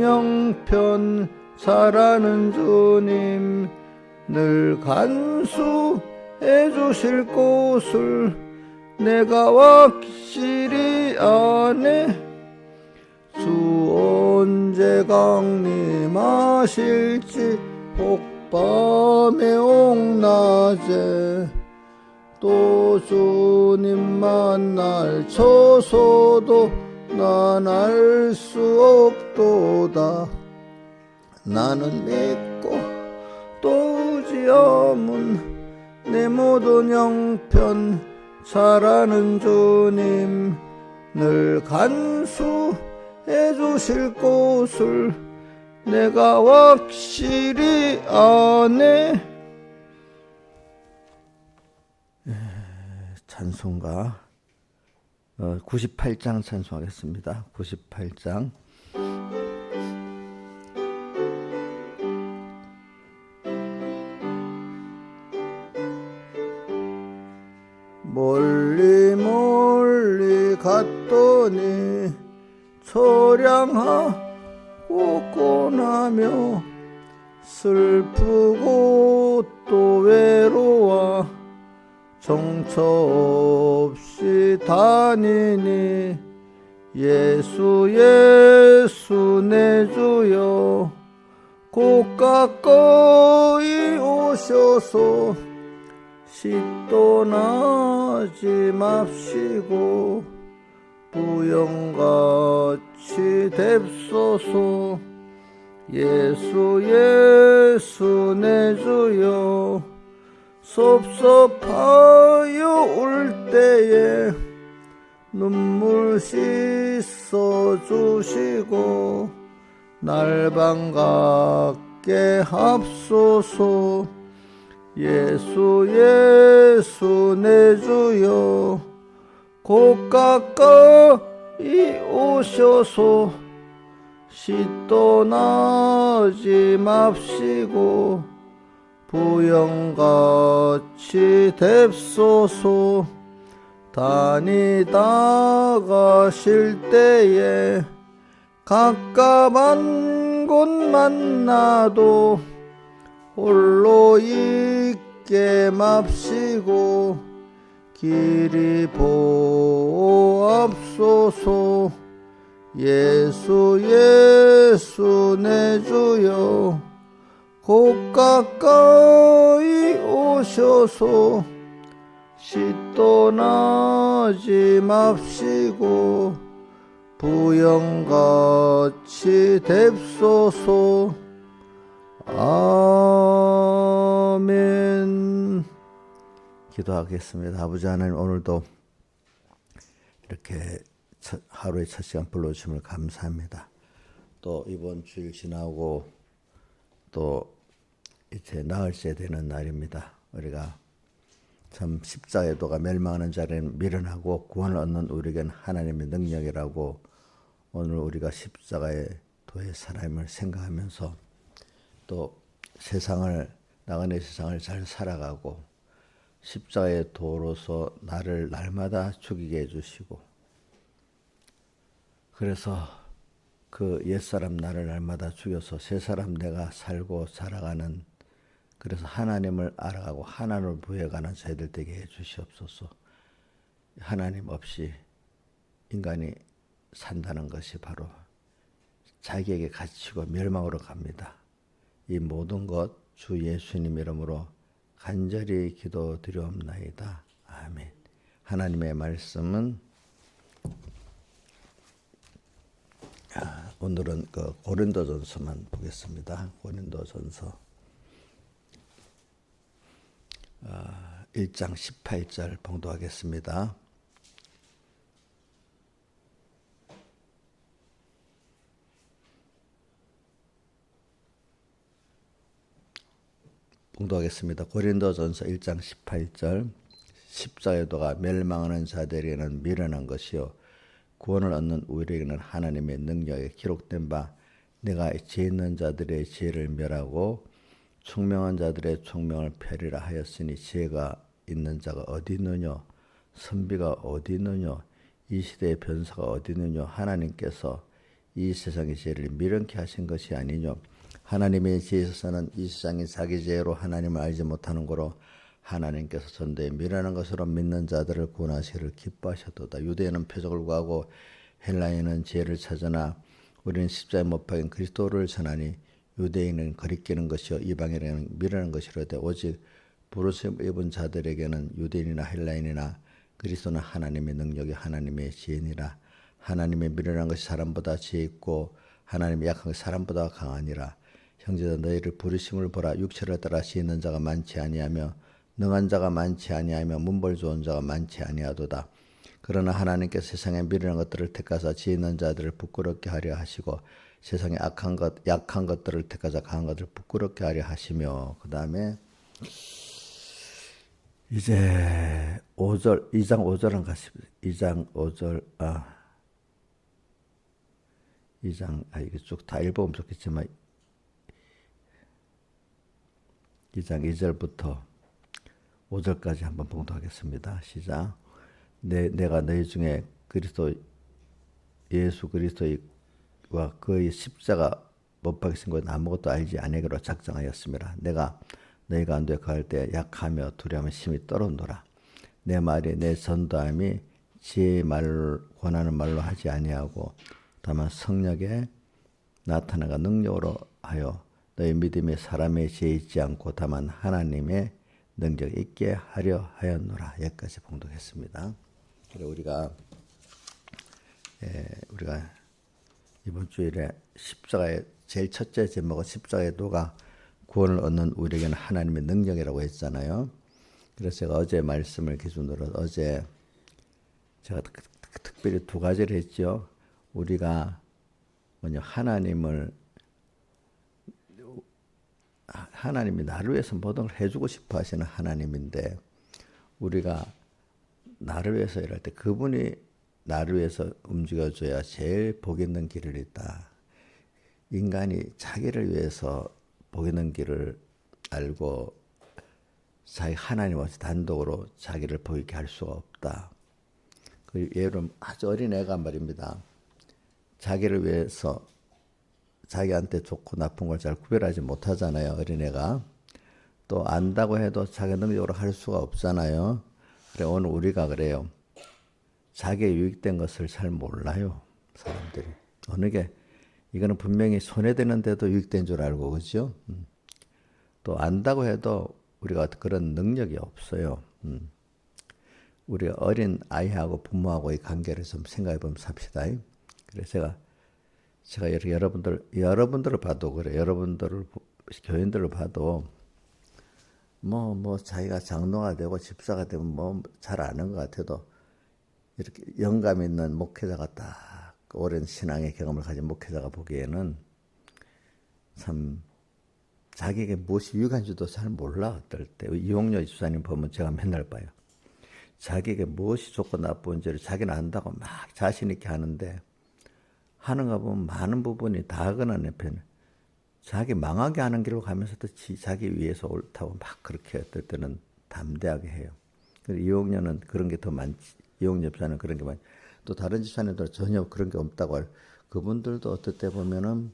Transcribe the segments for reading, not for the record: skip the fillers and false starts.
형편 잘하는 주님, 늘 간수해 주실 곳을 내가 확실히 아네. 주 언제 강림하실지 혹밤에 옥낮에 또 주님 만날 처소도 난 알 수 없도다. 나는 믿고 또 의지함은 내 모든 형편 잘하는 주님, 늘 간수해 주실 곳을 내가 확실히 아네. 찬송가 98장 찬송하겠습니다. 98장. 멀리 멀리 갔더니 초량하고 고나며 슬프고 또 외로워 정처 없이 다니니 예수 예수 내 주여 곧 가까이 오셔서 시도 나지 맙시고 부영같이 뎁소서. 예수 예수 내 주여 섭섭하여 울 때에 눈물 씻어 주시고 날 반갑게 합소서. 예수 예수 내 주여 곧 가까이 오셔서 시도 나지 맙시고 부영같이 뎁소서. 다니다가 쉴 때에 가까운 곳 만나도 홀로 있게 맙시고 길이 보옵소서. 예수 예수 내 주여 곧 가까이 오셔서 시도 나지 맙시고 부영같이 뎁소서. 아멘. 기도하겠습니다. 아버지 하나님, 오늘도 이렇게 하루의 첫 시간 불러주심을 감사합니다. 또 이번 주일 지나고 또 이제 나흘째 되는 날입니다. 우리가 참 십자가의 도가 멸망하는 자를 미련하고 구원을 얻는 우리에겐 하나님의 능력이라고 오늘 우리가 십자가의 도의 사람을 생각하면서 또 세상을 나그네 세상을 잘 살아가고 십자가의 도로서 나를 날마다 죽이게 해주시고 그래서 그 옛사람 나를 날마다 죽여서 새사람 내가 살고 살아가는 그래서 하나님을 알아가고 하나님을 부여가는 저희들 되게 해주시옵소서. 하나님 없이 인간이 산다는 것이 바로 자기에게 갇히고 멸망으로 갑니다. 이 모든 것 주 예수님 이름으로 간절히 기도드리옵나이다. 아멘. 하나님의 말씀은 오늘은 그 고린도전서만 보겠습니다. 고린도전서 1장 18절 봉독하겠습니다. 봉독하겠습니다. 고린도전서 1장 18절. 십자가의 도가 멸망하는 자들에게는 미련한 것이요 구원을 얻는 우리에게는 하나님의 능력에 기록된 바 내가 죄 있는 자들의 죄를 멸하고 총명한 자들의 총명을 펴리라 하였으니 죄가 있는 자가 어디 있느냐 선비가 어디 있느냐 이 시대의 변사가 어디 있느냐 하나님께서 이 세상의 죄를 미련케 하신 것이 아니뇨. 하나님의 지혜에서는 이 세상이 자기 죄로 하나님을 알지 못하는 거로 하나님께서 전대에 미련한 것으로 믿는 자들을 구원하시기를 기뻐하셨도다. 유대인은 표적을 구하고 헬라인은 지혜를 찾으나 우리는 십자가에 못 박인 그리스도를 전하니 유대인은 거리끼는 것이요 이방인에게는 미련한 것이로되 오직 부르심 입은 자들에게는 유대인이나 헬라인이나 그리스도는 하나님의 능력이 하나님의 지혜니라. 하나님의 미련한 것이 사람보다 지혜 있고 하나님의 약한 것이 사람보다 강하니라. 형제들 너희를 부르심을 보라. 육체를 따라 지혜 있는 자가 많지 아니하며 능한 자가 많지 아니하며 문벌 좋은 자가 많지 아니하도다. 그러나 하나님께서 세상에 미련한 것들을 택하사 지혜 있는 자들을 부끄럽게 하려 하시고 세상에 약한 것들을 택하사 강한 것들을 부끄럽게 하려 하시며. 그 다음에 이제 5절 2장 5절은 같습니다. 2장 5절 2장 이게 쭉 다 읽어보면 좋겠지만 2장 2절부터 5절까지 한번 봉독하겠습니다. 시작. 내가 너희 중에 예수 그리스도와 그의 십자가 못 박히신 것은 아무것도 알지 아니기로 작정하였습니다. 내가 너희 가운데 거할 때 약하며 두려움에 심히 떨어노라. 내 말이 내 전도함이 지혜의 말을 권하는 말로 하지 아니하고 다만 성령에 나타나가 능력으로 하여 너희 믿음이 사람의 지혜 있지 않고 다만 하나님의 능력 있게 하려 하였노라. 여기까지 봉독했습니다. 그래 우리가 이번 주일에 십자가의 제일 첫째 제목은 십자가의 도가 구원을 얻는 우리에게는 하나님의 능력이라고 했잖아요. 그래서 제가 어제 말씀을 기준으로 어제 제가 특별히 두 가지를 했죠. 우리가 뭐냐 하나님이 나를 위해서 모든 걸 해주고 싶어 하시는 하나님인데 우리가 나를 위해서 일할 때 그분이 나를 위해서 움직여줘야 제일 복 있는 길을 있다. 인간이 자기를 위해서 복 있는 길을 알고 자기 하나님 없이 단독으로 자기를 복 있게 할 수가 없다. 그 예를 아주 어린 애가 말입니다. 자기를 위해서 자기한테 좋고 나쁜 걸 잘 구별하지 못하잖아요. 어린애가. 또 안다고 해도 자기 능력으로 할 수가 없잖아요. 그래 오늘 우리가 그래요. 자기의 유익된 것을 잘 몰라요. 사람들이. 어느 게 이거는 분명히 손해되는데도 유익된 줄 알고 그죠? 또 안다고 해도 우리가 그런 능력이 없어요. 우리 어린 아이하고 부모하고의 관계를 좀 생각해 보면 삽시다. 그래서 제가 여러분들을 봐도 그래. 교인들을 봐도 자기가 장로가 되고 집사가 되면 잘 아는 것 같아도 이렇게 영감 있는 목회자가 딱 오랜 신앙의 경험을 가진 목회자가 보기에는 참 자기에게 무엇이 유익한지도 잘 몰라. 어떨 때 이홍렬 집사님 보면 제가 맨날 봐요. 자기에게 무엇이 좋고 나쁜지를 자기는 안다고 막 자신 있게 하는데 하는 거 보면 많은 부분이 다 하거나 옆에는 자기 망하게 하는 길로 가면서도 자기 위해서 옳다고 막 그렇게 어떨 때는 담대하게 해요. 이홍렬은 그런 게 더 많지. 이홍렬 집사는 그런 게 많지. 또 다른 집사님들은 전혀 그런 게 없다고 할. 그분들도 어떨 때 보면은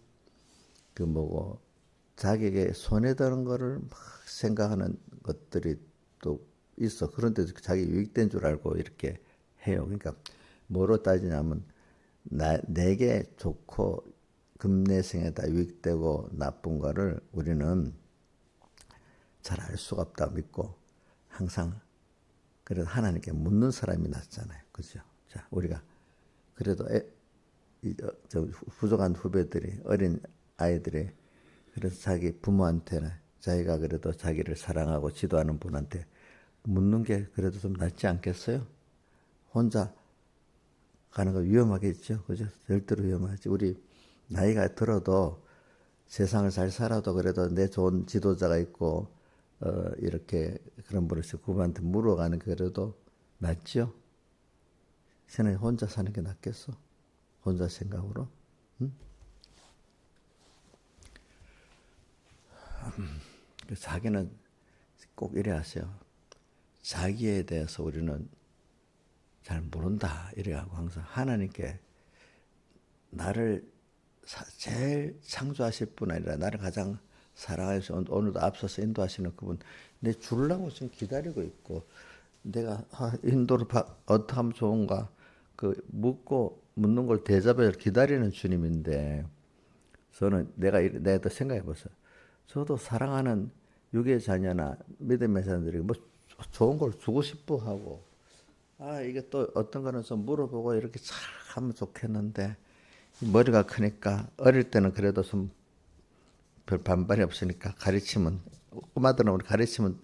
자기에게 손해되는 거를 막 생각하는 것들이 또 있어. 그런데 자기 유익된 줄 알고 이렇게 해요. 그러니까 뭐로 따지냐면 내게 좋고 금내생에다 유익되고 나쁜 거를 우리는 잘 알 수가 없다 믿고 항상 그래도 하나님께 묻는 사람이 낫잖아요. 그죠? 자, 우리가 그래도 부족한 후배들이 어린 아이들이 그래서 자기 부모한테는 자기가 그래도 자기를 사랑하고 지도하는 분한테 묻는 게 그래도 좀 낫지 않겠어요? 혼자 가는 거 위험하겠죠? 그죠? 절대로 위험하지. 우리 나이가 들어도 세상을 잘 살아도 그래도 내 좋은 지도자가 있고 이렇게 그런 분을 그분한테 물어가는 게 그래도 낫죠? 세상에 혼자 사는 게 낫겠어? 혼자 생각으로? 응? 자기는 꼭 이래 하세요. 자기에 대해서 우리는 잘 모른다 이래 하고 항상 하나님께 나를 제일 창조하실 분 아니라 나를 가장 사랑해서 오늘도 앞서서 인도하시는 그분 내 주려고 지금 기다리고 있고 내가 인도를 어떻게 하면 좋은가 그 묻는 걸 대접을 기다리는 주님인데 저는 내가 또 생각해 보세요. 저도 사랑하는 육의 자녀나 믿음의 자녀들이 뭐 좋은 걸 주고 싶어 하고 이게 또 어떤 거는 좀 물어보고 이렇게 잘 하면 좋겠는데 머리가 크니까 어릴 때는 그래도 좀 별 반발이 없으니까 가르치면 꼬마들은 우리 가르치면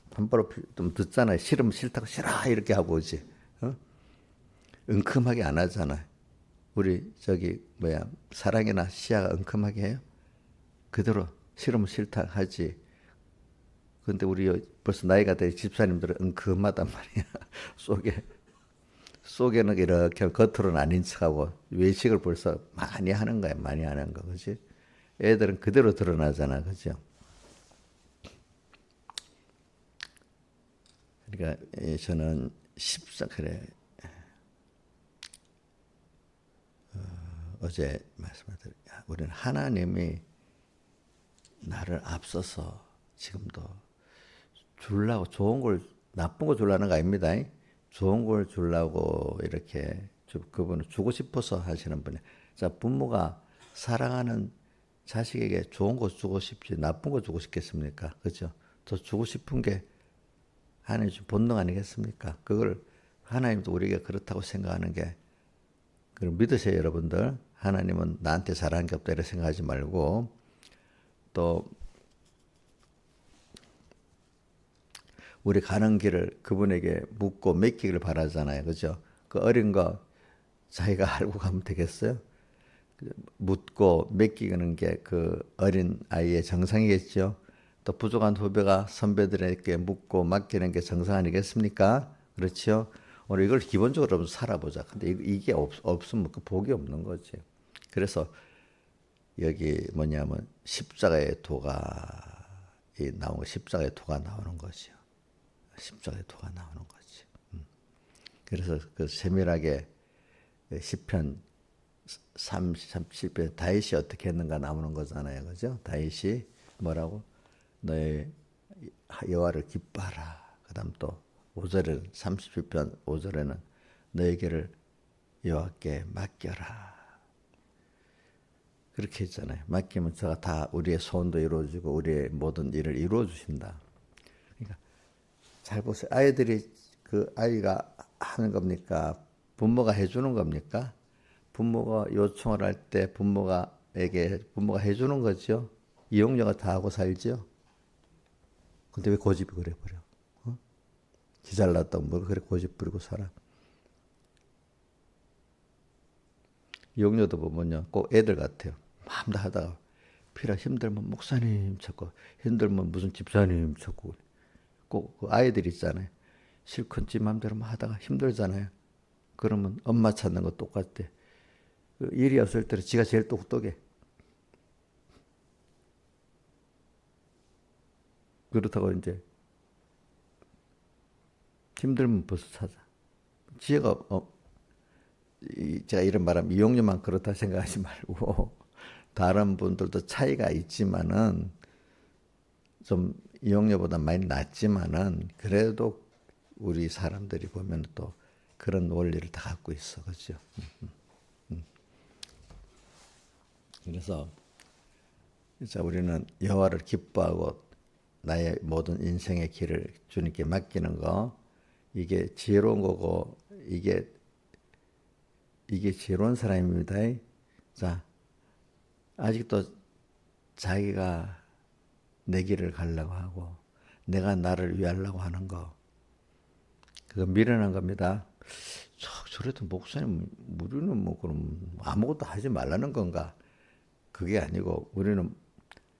반발로 좀 듣잖아요. 싫으면 싫다고 싫어 이렇게 하고 오지. 은큼하게 안 하잖아. 우리 사랑이나 시야가 은큼하게 해요? 그대로 싫으면 싫다 하지. 근데 우리 벌써 나이가 된 집사님들은 은큼하단 말이야. 속에는 이렇게 겉으로는 아닌 척하고 외식을 벌써 많이 하는 거야. 많이 하는 거. 그지? 애들은 그대로 드러나잖아. 그죠? 그러니까 저는 그래. 어제 말씀드린 우리는 하나님이 나를 앞서서 지금도 주려고 좋은 걸 나쁜 거 주려는 거 아닙니다. 좋은 걸 주려고 이렇게 그분은 주고 싶어서 하시는 분이에요. 자, 부모가 사랑하는 자식에게 좋은 거 주고 싶지 나쁜 거 주고 싶겠습니까? 그렇죠? 더 주고 싶은 게 하나님 본능 아니겠습니까? 그걸 하나님도 우리에게 그렇다고 생각하는 게 그럼 믿으세요, 여러분들. 하나님은 나한테 잘한 게 없다 이렇게 생각하지 말고 또 우리 가는 길을 그분에게 묻고 맡기기를 바라잖아요. 그죠? 그 어린 거 자기가 알고 가면 되겠어요? 묻고 맡기는 게 그 어린 아이의 정상이겠죠. 또 부족한 후배가 선배들에게 묻고 맡기는 게 정상 아니겠습니까? 그렇죠? 오늘 이걸 기본적으로 살아보자. 근데 이게 없으면 그 복이 없는 거지. 그래서 여기 뭐냐면 십자가의 도가 나온 거, 십자가의 도가 나오는 거죠. 십자가의 도가 나오는 거지. 그래서 그 세밀하게 시편 37편 다윗이 어떻게 했는가 나오는 거잖아요. 그죠? 다윗이 뭐라고? 너의 여호와를 기뻐하라. 그다음 또 5절에는 37편 5절에는 너의 길을 여호와께 맡겨라. 그렇게 했잖아요. 맡기면 저가 다 우리의 소원도 이루어주고 우리의 모든 일을 이루어 주신다. 그러니까 잘 보세요. 아이들이 그 아이가 하는 겁니까? 부모가 해주는 겁니까? 부모가 요청을 할 때 부모가 해주는 거죠. 이용료가 다 하고 살죠. 근데 왜 고집이 그래 버려? 지 잘났다고 뭘 그래 고집 부리고 살아? 이용료도 보면요, 꼭 애들 같아요. 마음다 하다가 힘들면 목사님 찾고 힘들면 무슨 집사님 찾고 꼭 그 아이들 있잖아요. 실컷 지 마음대로 하다가 힘들잖아요. 그러면 엄마 찾는 거 똑같대. 그 일이 없을 때는 지가 제일 똑똑해. 그렇다고 이제 힘들면 벌써 찾아. 지혜가 제가 이런 말하면 이용료만 그렇다 생각하지 말고 다른 분들도 차이가 있지만은 좀 이용료보다 많이 낮지만은 그래도 우리 사람들이 보면 또 그런 원리를 다 갖고 있어. 그렇죠? 그래서 진짜 우리는 여호와를 기뻐하고 나의 모든 인생의 길을 주님께 맡기는 거 이게 지혜로운 거고 이게 지혜로운 사람입니다. 자, 아직도 자기가 내 길을 가려고 하고 내가 나를 위하려고 하는 거 그거 미련한 겁니다. 저래도 목사님 우리는 뭐 그럼 아무것도 하지 말라는 건가? 그게 아니고 우리는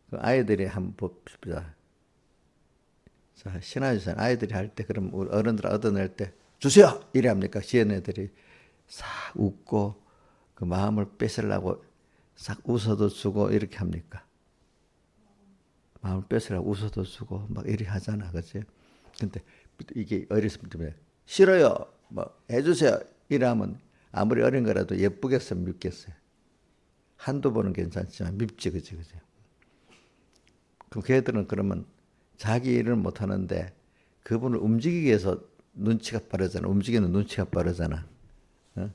그 아이들이 한번 봅시다. 자, 신화유산 아이들이 할 때 그럼 우리 어른들 얻어낼 때 주세요 이래 합니까? 지은 애들이 싹 웃고 그 마음을 뺏으려고 싹 웃어도 주고 이렇게 합니까? 마음을 뺏으려고 웃어도 주고 막 이렇게 하잖아, 그렇지? 근데 이게 어렸을 때 싫어요, 뭐 해주세요 이러면 아무리 어린 거라도 예쁘겠어요, 밉겠어요? 한두 번은 괜찮지만 밉지, 그지, 그지. 그럼 걔들은 그러면 자기 일을 못 하는데 그분을 움직이기 위해서 눈치가 빠르잖아. 움직이는 눈치가 빠르잖아. 어?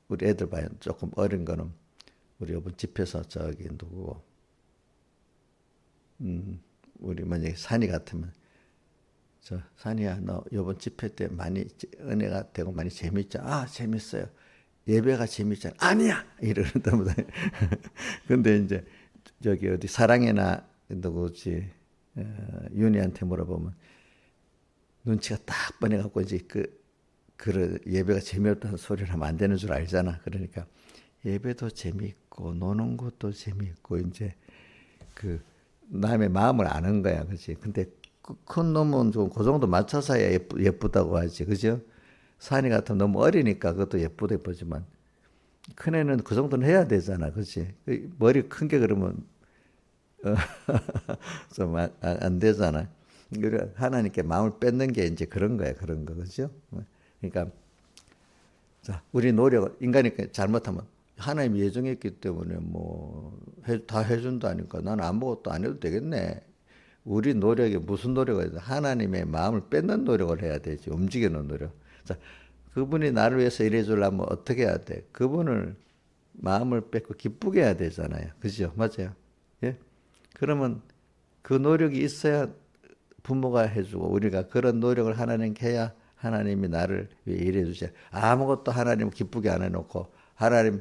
우리 애들 봐요. 조금 어린 거는 우리 이번 집에서 저기 누구고, 우리 만약에 산이 같으면 저 산이야, 너 이번 집회 때 많이 은혜가 되고 많이 재밌죠? 아, 재밌어요. 예배가 재밌잖아. 아니야 이러는다 보다. 근데 이제 저기 어디 사랑이나 누구지 윤희한테 물어보면 눈치가 딱 뻔해갖고 이제 그 예배가 재미없다는 소리를 하면 안 되는 줄 알잖아. 그러니까 예배도 재미있고 노는 것도 재미있고 이제 그 남의 마음을 아는 거야, 그렇지? 근데 큰 놈은 좀 그 정도 맞춰서 해야 예쁘다고 하지, 그죠? 산이 같으면 너무 어리니까 그것도 예쁘지만 큰 애는 그 정도는 해야 되잖아, 그렇지? 머리 큰 게 그러면 좀 안 되잖아. 하나님께 마음을 뺏는 게 이제 그런 거야, 그런 거, 그죠? 그러니까 자, 우리 노력은 인간이 잘못하면 하나님이 예정했기 때문에 뭐 다 해준다니까 나는 아무것도 안 해도 되겠네. 우리 노력이 무슨 노력을 해야 하나님의 마음을 뺏는 노력을 해야 되지. 움직이는 노력. 자, 그분이 나를 위해서 일해 주려면 어떻게 해야 돼? 그분을 마음을 뺏고 기쁘게 해야 되잖아요. 그죠? 맞아요. 예? 그러면 그 노력이 있어야 부모가 해주고 우리가 그런 노력을 하나님께 해야 하나님이 나를 위해 일해 주세요. 아무것도 하나님 기쁘게 안 해놓고 하나님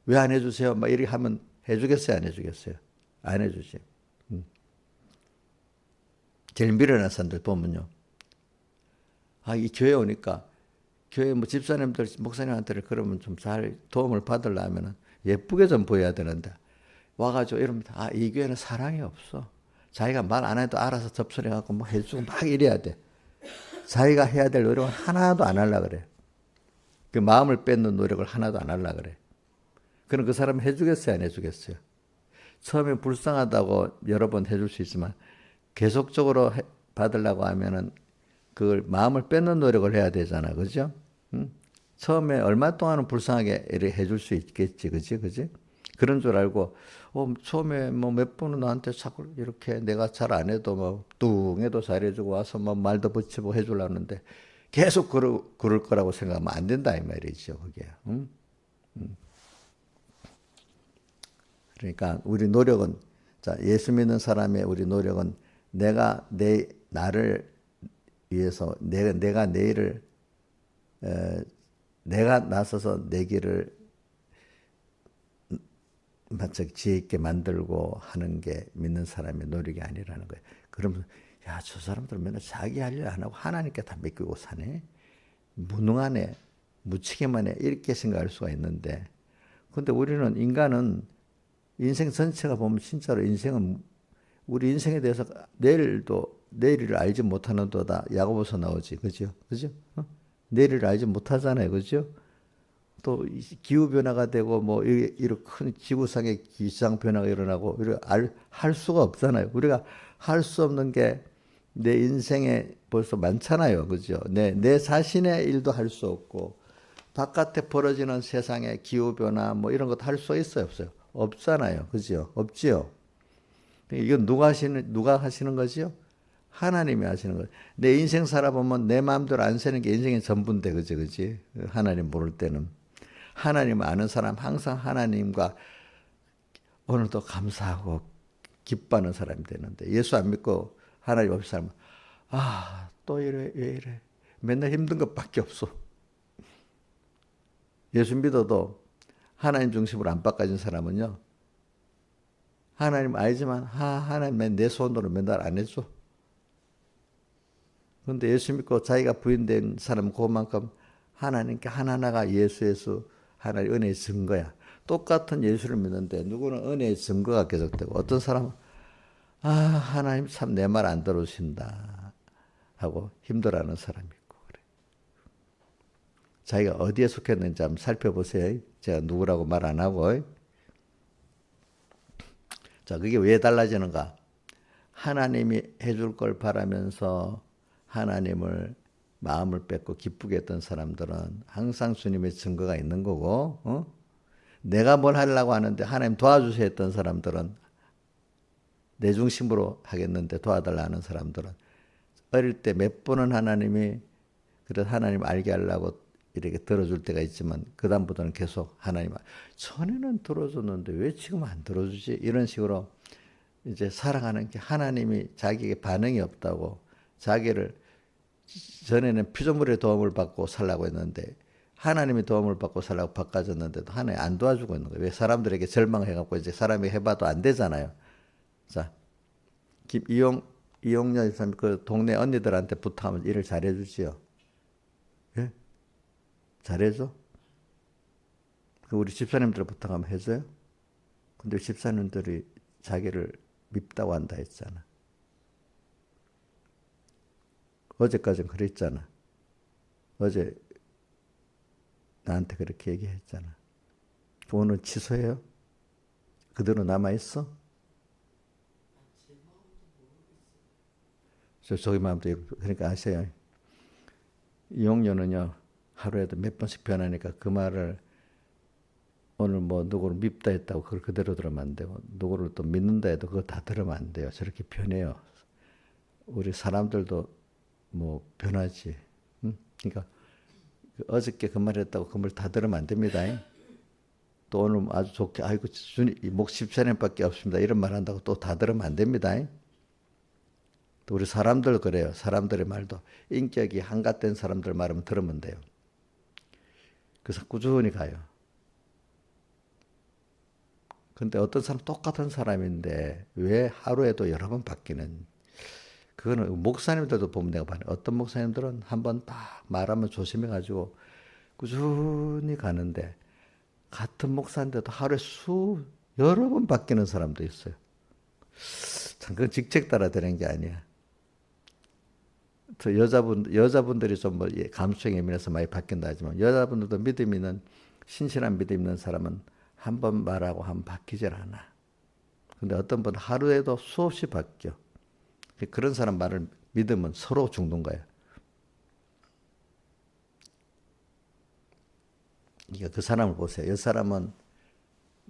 왜 안 해주세요? 막 이렇게 하면 해주겠어요? 안 해주겠어요? 안 해주지. 제일 미련한 사람들 보면요. 아, 이 교회 오니까 교회 뭐 집사님들, 목사님한테 그러면 좀 잘 도움을 받으려면 예쁘게 좀 보여야 되는데 와가지고 이럽니다. 아, 이 교회는 사랑이 없어. 자기가 말 안 해도 알아서 접선해갖고 뭐 해주고 막 이래야 돼. 자기가 해야 될 노력은 하나도 안 하려고 그래. 그 마음을 뺏는 노력을 하나도 안 하려고 그래. 그럼 그 사람 해주겠어요? 안 해주겠어요? 처음에 불쌍하다고 여러 번 해줄 수 있지만 계속적으로 받으려고 하면은 그걸 마음을 뺏는 노력을 해야 되잖아. 그죠? 응? 처음에 얼마 동안은 불쌍하게 해줄 수 있겠지. 그지? 그런 줄 알고, 처음에 뭐 몇 번은 나한테 자꾸 이렇게 내가 잘 안 해도 뭐 뚱해도 잘해주고 와서 뭐 말도 붙이고 해주려는데 계속 그럴 거라고 생각하면 안 된다. 이 말이죠. 그게. 응? 그러니까 우리 노력은, 자, 예수 믿는 사람의 우리 노력은 나를 위해서 내가 내 일을 내가 나서서 내 길을 바짝 지혜 있게 만들고 하는 게 믿는 사람의 노력이 아니라는 거예요. 그러면 야, 저 사람들 맨날 자기 할 일 안 하고 하나님께 다 맡기고 사네. 무능하네. 무책임하네. 이렇게 생각할 수가 있는데 근데 우리는 인간은 인생 전체가 보면 진짜로 인생은 우리 인생에 대해서 내일을 알지 못하는 도다 야고보서 나오지. 그죠? 내일을 알지 못하잖아요. 그죠? 또 기후 변화가 되고 뭐 이런 큰 지구상의 기상 변화가 일어나고 할 수가 없잖아요. 우리가 할 수 없는 게 내 인생에 벌써 많잖아요. 그죠? 내 자신의 일도 할 수 없고 바깥에 벌어지는 세상의 기후 변화 뭐 이런 것도 할 수 있어요, 없어요? 없잖아요. 그죠? 없지요. 이건 누가 하시는 거지요? 하나님이 하시는 거예요. 내 인생 살아보면 내 마음대로 안 사는 게 인생의 전부인데, 그지? 하나님 모를 때는. 하나님 아는 사람, 항상 하나님과 오늘도 감사하고 기뻐하는 사람이 되는데, 예수 안 믿고 하나님 없이 살면, 또 이래, 왜 이래. 맨날 힘든 것밖에 없어. 예수 믿어도 하나님 중심으로 안 바꿔진 사람은요, 하나님 알지만, 하나님 내 손으로 맨날 안 해줘. 그런데 예수 믿고 자기가 부인된 사람은 그만큼 하나님께 하나하나가 예수 하나님 은혜의 증거야. 똑같은 예수를 믿는데 누구는 은혜의 증거가 계속되고 어떤 사람은 하나님 참 내 말 안 들으신다 하고 힘들어하는 사람이 있고 그래. 자기가 어디에 속했는지 한번 살펴보세요. 제가 누구라고 말 안 하고. 자, 그게 왜 달라지는가? 하나님이 해줄 걸 바라면서 하나님을 마음을 뺏고 기쁘게 했던 사람들은 항상 주님의 증거가 있는 거고, 내가 뭘 하려고 하는데 하나님 도와주세요 했던 사람들은 내 중심으로 하겠는데 도와달라 하는 사람들은 어릴 때 몇 번은 하나님이 그래서 하나님 알게 하려고 이렇게 들어줄 때가 있지만 그다음부터는 계속 하나님 전에는 들어줬는데 왜 지금 안 들어주지? 이런 식으로 이제 살아가는 게 하나님이 자기에게 반응이 없다고 자기를 전에는 피조물의 도움을 받고 살라고 했는데 하나님의 도움을 받고 살라고 바꿔줬는데도 하나님 안 도와주고 있는 거예요. 왜 사람들에게 절망해갖고 이제 사람이 해봐도 안 되잖아요. 자, 이용녀 집사님 그 동네 언니들한테 부탁하면 일을 잘해주지요. 예? 잘해줘? 그 우리 집사님들 부탁하면 해줘요? 근데 집사님들이 자기를 밉다고 한다 했잖아. 어제까지는 그랬잖아. 어제 나한테 그렇게 얘기했잖아. 오늘 취소해요? 그대로 남아있어? 저기 마음도 그러니까 아세요. 이용료는요 하루에도 몇 번씩 변하니까 그 말을 오늘 뭐 누구를 밉다 했다고 그걸 그대로 들으면 안 되고 누구를 또 믿는다 해도 그거 다 들으면 안 돼요. 저렇게 변해요. 우리 사람들도 뭐 변하지. 응? 그러니까 어저께 그 말 했다고 그 말 다 들으면 안 됩니다. 또 오늘 아주 좋게 아이고 주님 목 10차례밖에 없습니다. 이런 말 한다고 또 다 들으면 안 됩니다. 또 우리 사람들 그래요. 사람들의 말도 인격이 한갓된 사람들 말하면 들으면 돼요. 그래서 꾸준히 가요. 근데 어떤 사람 똑같은 사람인데 왜 하루에도 여러 번 바뀌는 그거는 목사님들도 보면 내가 봐요. 어떤 목사님들은 한번 딱 말하면 조심해가지고 꾸준히 가는데 같은 목사인데도 하루에 여러 번 바뀌는 사람도 있어요. 참 그건 직책 따라 되는 게 아니야. 저 여자분들이 좀 뭐 감수성에 예민해서 많이 바뀐다 하지만 여자분들도 믿음 있는 신실한 믿음 있는 사람은 한 번 말하고 한 번 바뀌질 않아. 근데 어떤 분은 하루에도 수없이 바뀌어. 그런 사람 말을 믿으면 서로 죽는 거야. 그러니까 그 사람을 보세요. 이 사람은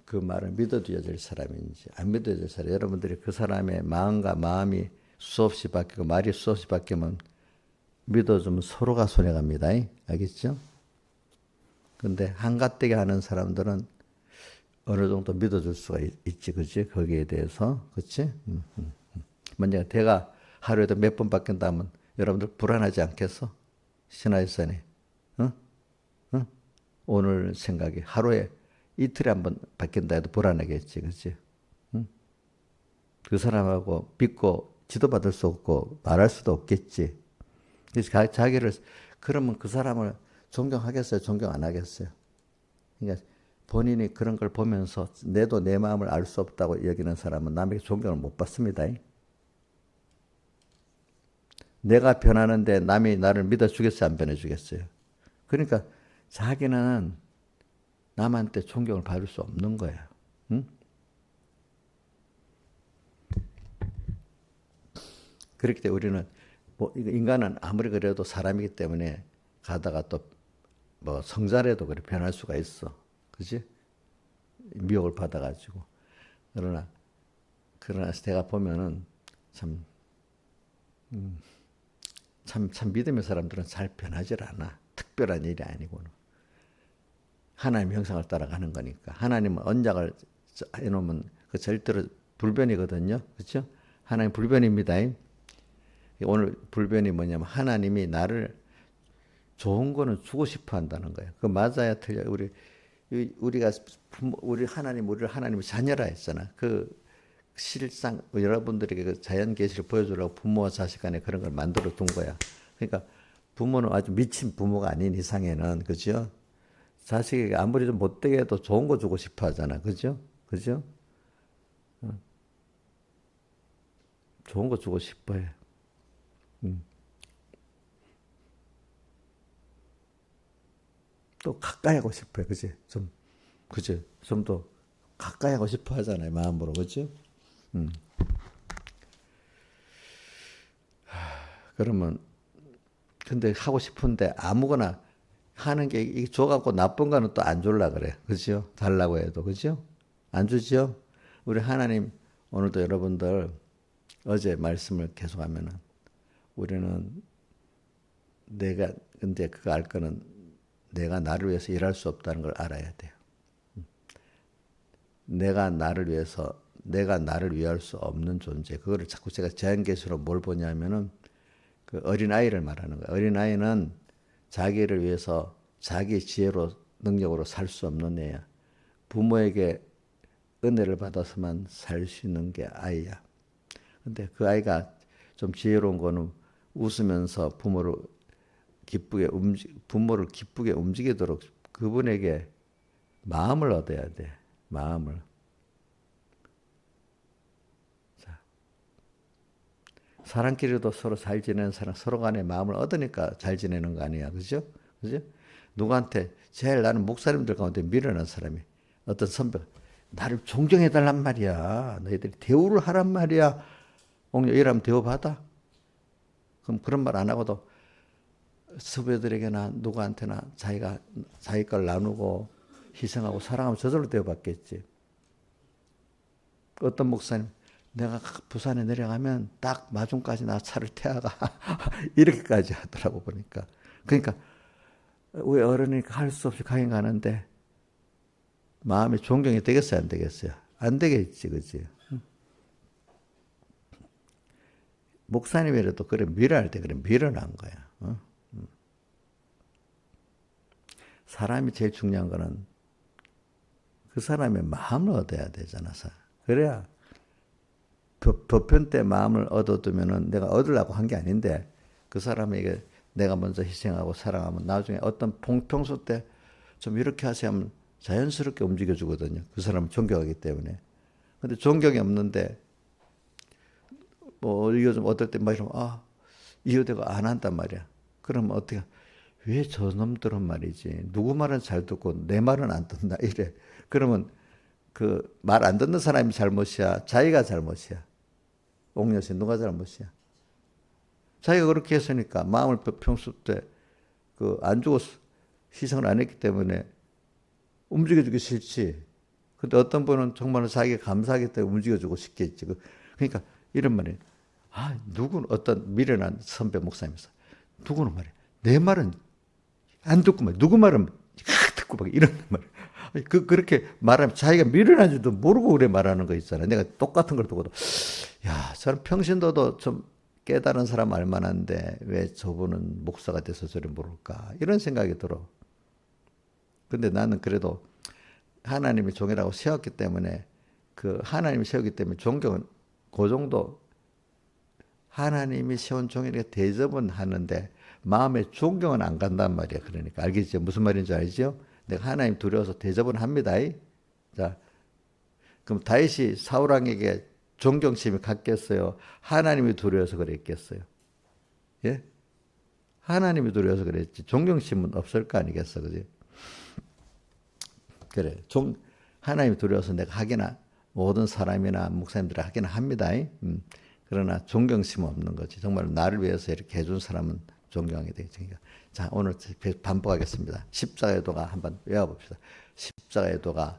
그 말을 믿어줘야 될 사람인지 안 믿어야 될 사람. 여러분들이 그 사람의 마음과 마음이 수없이 바뀌고 말이 수없이 바뀌면 믿어주면 서로가 손해갑니다. 알겠죠? 근데 한갓되게 하는 사람들은 어느 정도 믿어줄 수가 있지, 그치? 거기에 대해서, 그치? 만약에 대가 하루에도 몇 번 바뀐다면 여러분들 불안하지 않겠어? 신하일선이, 응? 응? 오늘 생각이 하루에 이틀에 한 번 바뀐다 해도 불안하겠지, 그치? 응? 그 사람하고 믿고 지도받을 수 없고 말할 수도 없겠지. 그래서 자기를, 그러면 그 사람을 존경하겠어요? 존경 안 하겠어요? 그러니까 본인이 그런 걸 보면서 내도 내 마음을 알 수 없다고 여기는 사람은 남에게 존경을 못 받습니다. 내가 변하는데 남이 나를 믿어주겠어요? 안 변해주겠어요? 그러니까 자기는 남한테 존경을 받을 수 없는 거예요. 응? 그렇기 때문에 우리는 뭐 인간은 아무리 그래도 사람이기 때문에 가다가 또 뭐 성자라도 그래 변할 수가 있어. 그지? 미혹을 받아가지고. 그러나 내가 보면은 참 믿음의 사람들은 잘 변하질 않아. 특별한 일이 아니고는. 하나님 형상을 따라가는 거니까. 하나님은 언약을 해놓으면 그 절대로 불변이거든요. 그렇죠? 하나님 불변입니다. 오늘 불변이 뭐냐면 하나님이 나를 좋은 거는 주고 싶어 한다는 거예요. 그 맞아야 틀려. 우리가 우리를 하나님의 자녀라 했잖아. 그 실상 여러분들에게 그 자연 계시를 보여주려고 부모와 자식 간에 그런 걸 만들어 둔 거야. 그러니까 부모는 아주 미친 부모가 아닌 이상에는 그죠? 자식에게 아무리 좀 못되게 해도 좋은 거 주고 싶어 하잖아. 그죠? 그죠? 좋은 거 주고 싶어 해. 또 가까이 하고 싶어요. 그지? 그지? 좀 더 가까이 하고 싶어 하잖아요. 마음으로. 그죠? 그러면, 근데 하고 싶은데 아무거나 하는 게 이게 줘갖고 나쁜 거는 또 안 줄라 그래. 그죠? 달라고 해도. 그죠? 안 주지요? 우리 하나님 오늘도 여러분들 어제 말씀을 계속하면은 우리는 내가 근데 그거 알 거는 내가 나를 위해서 일할 수 없다는 걸 알아야 돼요. 내가 나를 위할 수 없는 존재. 그거를 자꾸 제가 제한계시로 뭘 보냐면은 그 어린아이를 말하는 거예요. 어린아이는 자기를 위해서 자기 지혜로 능력으로 살 수 없는 애야. 부모에게 은혜를 받아서만 살 수 있는 게 아이야. 근데 그 아이가 좀 지혜로운 거는 웃으면서 부모를 기쁘게 움직이도록 그분에게 마음을 얻어야 돼. 마음을. 자, 사람끼리도 서로 잘 지내는 사람, 서로 간에 마음을 얻으니까 잘 지내는 거 아니야. 그죠? 그죠? 누구한테 제일 나는 목사님들 가운데 미련한 사람이 어떤 선배가 나를 존경해달란 말이야. 너희들이 대우를 하란 말이야. 옥녀 이러면 대우받아? 그럼 그런 말 안 하고도 후배들에게나 누구한테나 자기 걸 나누고 희생하고 사랑하면 저절로 대우받겠지. 어떤 목사님 내가 부산에 내려가면 딱 마중까지 나 차를 태워가 이렇게까지 하더라고 보니까. 그러니까 우리 어른이니까 할 수 없이 가긴 가는데 마음이 존경이 되겠어요 안 되겠어요? 안 되겠지 그지? 목사님이라도 그래 미련할 때 그래 미련한 거야. 사람이 제일 중요한 거는 그 사람의 마음을 얻어야 되잖아. 그래야 법편 때 마음을 얻어두면은 내가 얻으려고 한 게 아닌데 그 사람에게 내가 먼저 희생하고 사랑하면 나중에 어떤 평소 때 좀 이렇게 하세요 하면 자연스럽게 움직여 주거든요. 그 사람을 존경하기 때문에. 근데 존경이 없는데 뭐 요즘 어떨 때 막 이러면 이효대가 안 한단 말이야. 그러면 어떻게 왜 저놈들은 말이지 누구 말은 잘 듣고 내 말은 안 듣나 이래. 그러면 그 말 안 듣는 사람이 잘못이야 자기가 잘못이야. 옥녀씨 누가 잘못이야? 자기가 그렇게 했으니까 마음을 평소 때 그 안 주고 희생을 안 했기 때문에 움직여주기 싫지. 근데 어떤 분은 정말 자기가 감사하기 때문에 움직여주고 싶겠지. 그러니까 이런 말이에요. 누구는 어떤 미련한 선배 목사님이서 누구는 말이야. 내 말은 안 듣고 말, 누구 말은 듣고 막 이런 말. 그렇게 말하면 자기가 미련한지도 모르고 그래 말하는 거 있잖아요. 내가 똑같은 걸 두고도 야, 저는 평신도도 좀 깨달은 사람 알만한데 왜 저분은 목사가 돼서 저리 모를까 이런 생각이 들어. 근데 나는 그래도 하나님이 종이라고 세웠기 때문에 그 하나님이 세웠기 때문에 존경은 그 정도 하나님이 세운 종이니까 대접은 하는데 마음에 존경은 안 간단 말이야. 그러니까 알겠죠? 무슨 말인지 알죠? 내가 하나님 두려워서 대접은 합니다. 자, 그럼 다윗이 사울 왕에게 존경심이 갔겠어요? 하나님이 두려워서 그랬겠어요? 예? 하나님이 두려워서 그랬지. 존경심은 없을 거 아니겠어, 그지? 그래. 하나님이 두려워서 내가 하기나 모든 사람이나 목사님들이 하기나 합니다. 그러나 존경심은 없는 거지. 정말 나를 위해서 이렇게 해준 사람은 존경하게 되겠죠. 자, 오늘 반복하겠습니다. 십자가의 도가 한번 외워봅시다. 십자가의 도가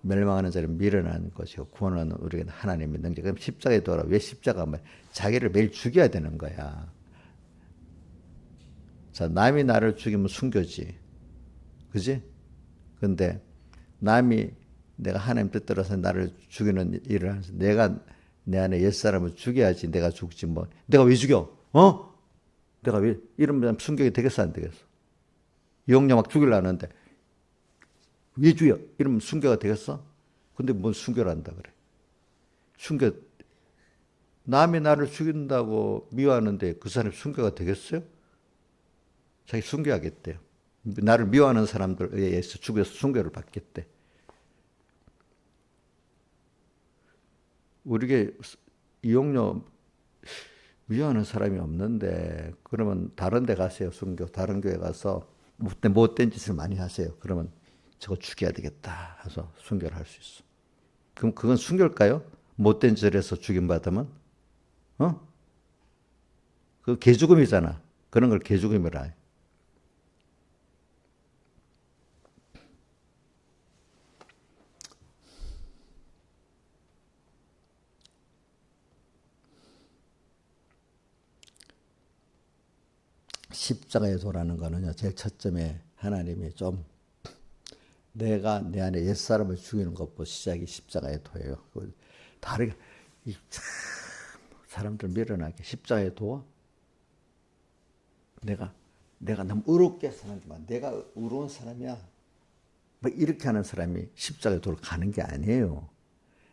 멸망하는 자를 밀어내는 것이고 구원하는 우리에게 하나님의 능력. 그럼 십자가의 도라 왜 십자가면 자기를 매일 죽여야 되는 거야. 자, 남이 나를 죽이면 순교지. 그지? 근데 남이 내가 하나님 뜻대로서 나를 죽이는 일을 하면서 내가 내 안에 옛사람을 죽여야지 내가 죽지 뭐. 내가 왜 죽여? 내가 왜 이러면 순교가 되겠어 안 되겠어? 영녀 막 죽이려는데 왜 죽여? 이러면 순교가 되겠어? 근데 뭔 순교를 한다 그래. 순교 남이 나를 죽인다고 미워하는데 그 사람이 순교가 되겠어요? 자기 순교하겠대요. 나를 미워하는 사람들에 의해서 죽여서 순교를 받겠대. 우리에게 이용료 미워하는 사람이 없는데 그러면 다른 데 가세요. 순교. 다른 교회 가서 못된 짓을 많이 하세요. 그러면 저거 죽여야 되겠다 해서 순교를 할 수 있어. 그럼 그건 순교일까요? 못된 짓을 해서 죽임받으면? 그 개죽음이잖아. 그런 걸 개죽음이라 해. 십자가의 도라는 거는요, 제일 첫점에 하나님이 좀 내가 내 안에 옛사람을 죽이는 것부터 시작이 십자가의 도예요. 다르게 참 사람들 미련하게 십자가의 도 내가 너무 의롭게 사는지만 내가 의로운 사람이야. 뭐 이렇게 하는 사람이 십자가의 도를 가는 게 아니에요.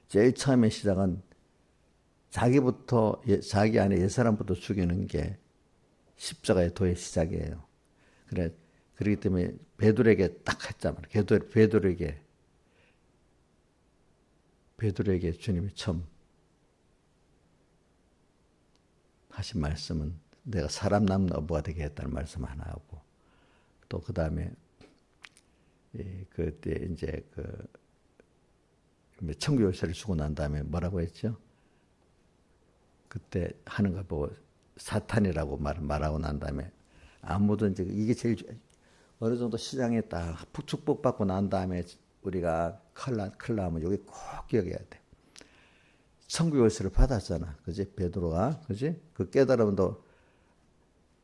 제일 처음에 시작은 자기부터 자기 안에 옛사람부터 죽이는 게 십자가의 도의 시작이에요. 그렇기 때문에 베드로에게 딱 했잖아요. 베드로에게 주님이 처음 하신 말씀은 내가 사람 남는 어부가 되게 했다는 말씀 하나 하고, 또 그 다음에 그때 이제 천국 열쇠를 주고 난 다음에 뭐라고 했죠? 그때 하는 거 보고 사탄이라고 말하고 난 다음에 아무도 이제 이게 제일 어느 정도 시장에 딱 축복받고 난 다음에 우리가 큰일 나면 여기 꼭 기억해야 돼. 천국 열쇠를 받았잖아. 그지? 베드로가. 그지? 그 깨달음도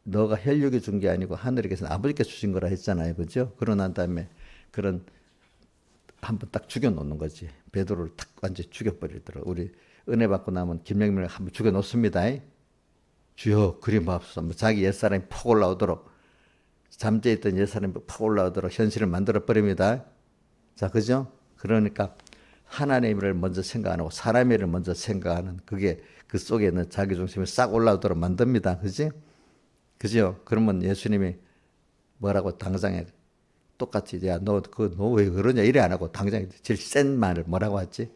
너가 혈육이 준 게 아니고 하늘에게서 아버지께서 주신 거라 했잖아요. 그죠? 그러고 난 다음에 그런 한번 딱 죽여놓는 거지. 베드로를 딱 완전히 죽여버리더라고. 우리 은혜 받고 나면 김영민을 한번 죽여놓습니다. 주여 그리 마옵소서. 자기 옛사람이 퍽 올라오도록, 잠재에 있던 옛사람이 퍽 올라오도록 현실을 만들어버립니다. 자, 그죠? 그러니까 하나님의 일을 먼저 생각 안 하고 사람의 일을 먼저 생각하는, 그게 그 속에 있는 자기중심이 싹 올라오도록 만듭니다. 그지? 그죠? 그러면 예수님이 뭐라고 당장에 똑같이, 야, 너 왜 그러냐? 이래 안 하고 당장에 제일 센 말을 뭐라고 했지?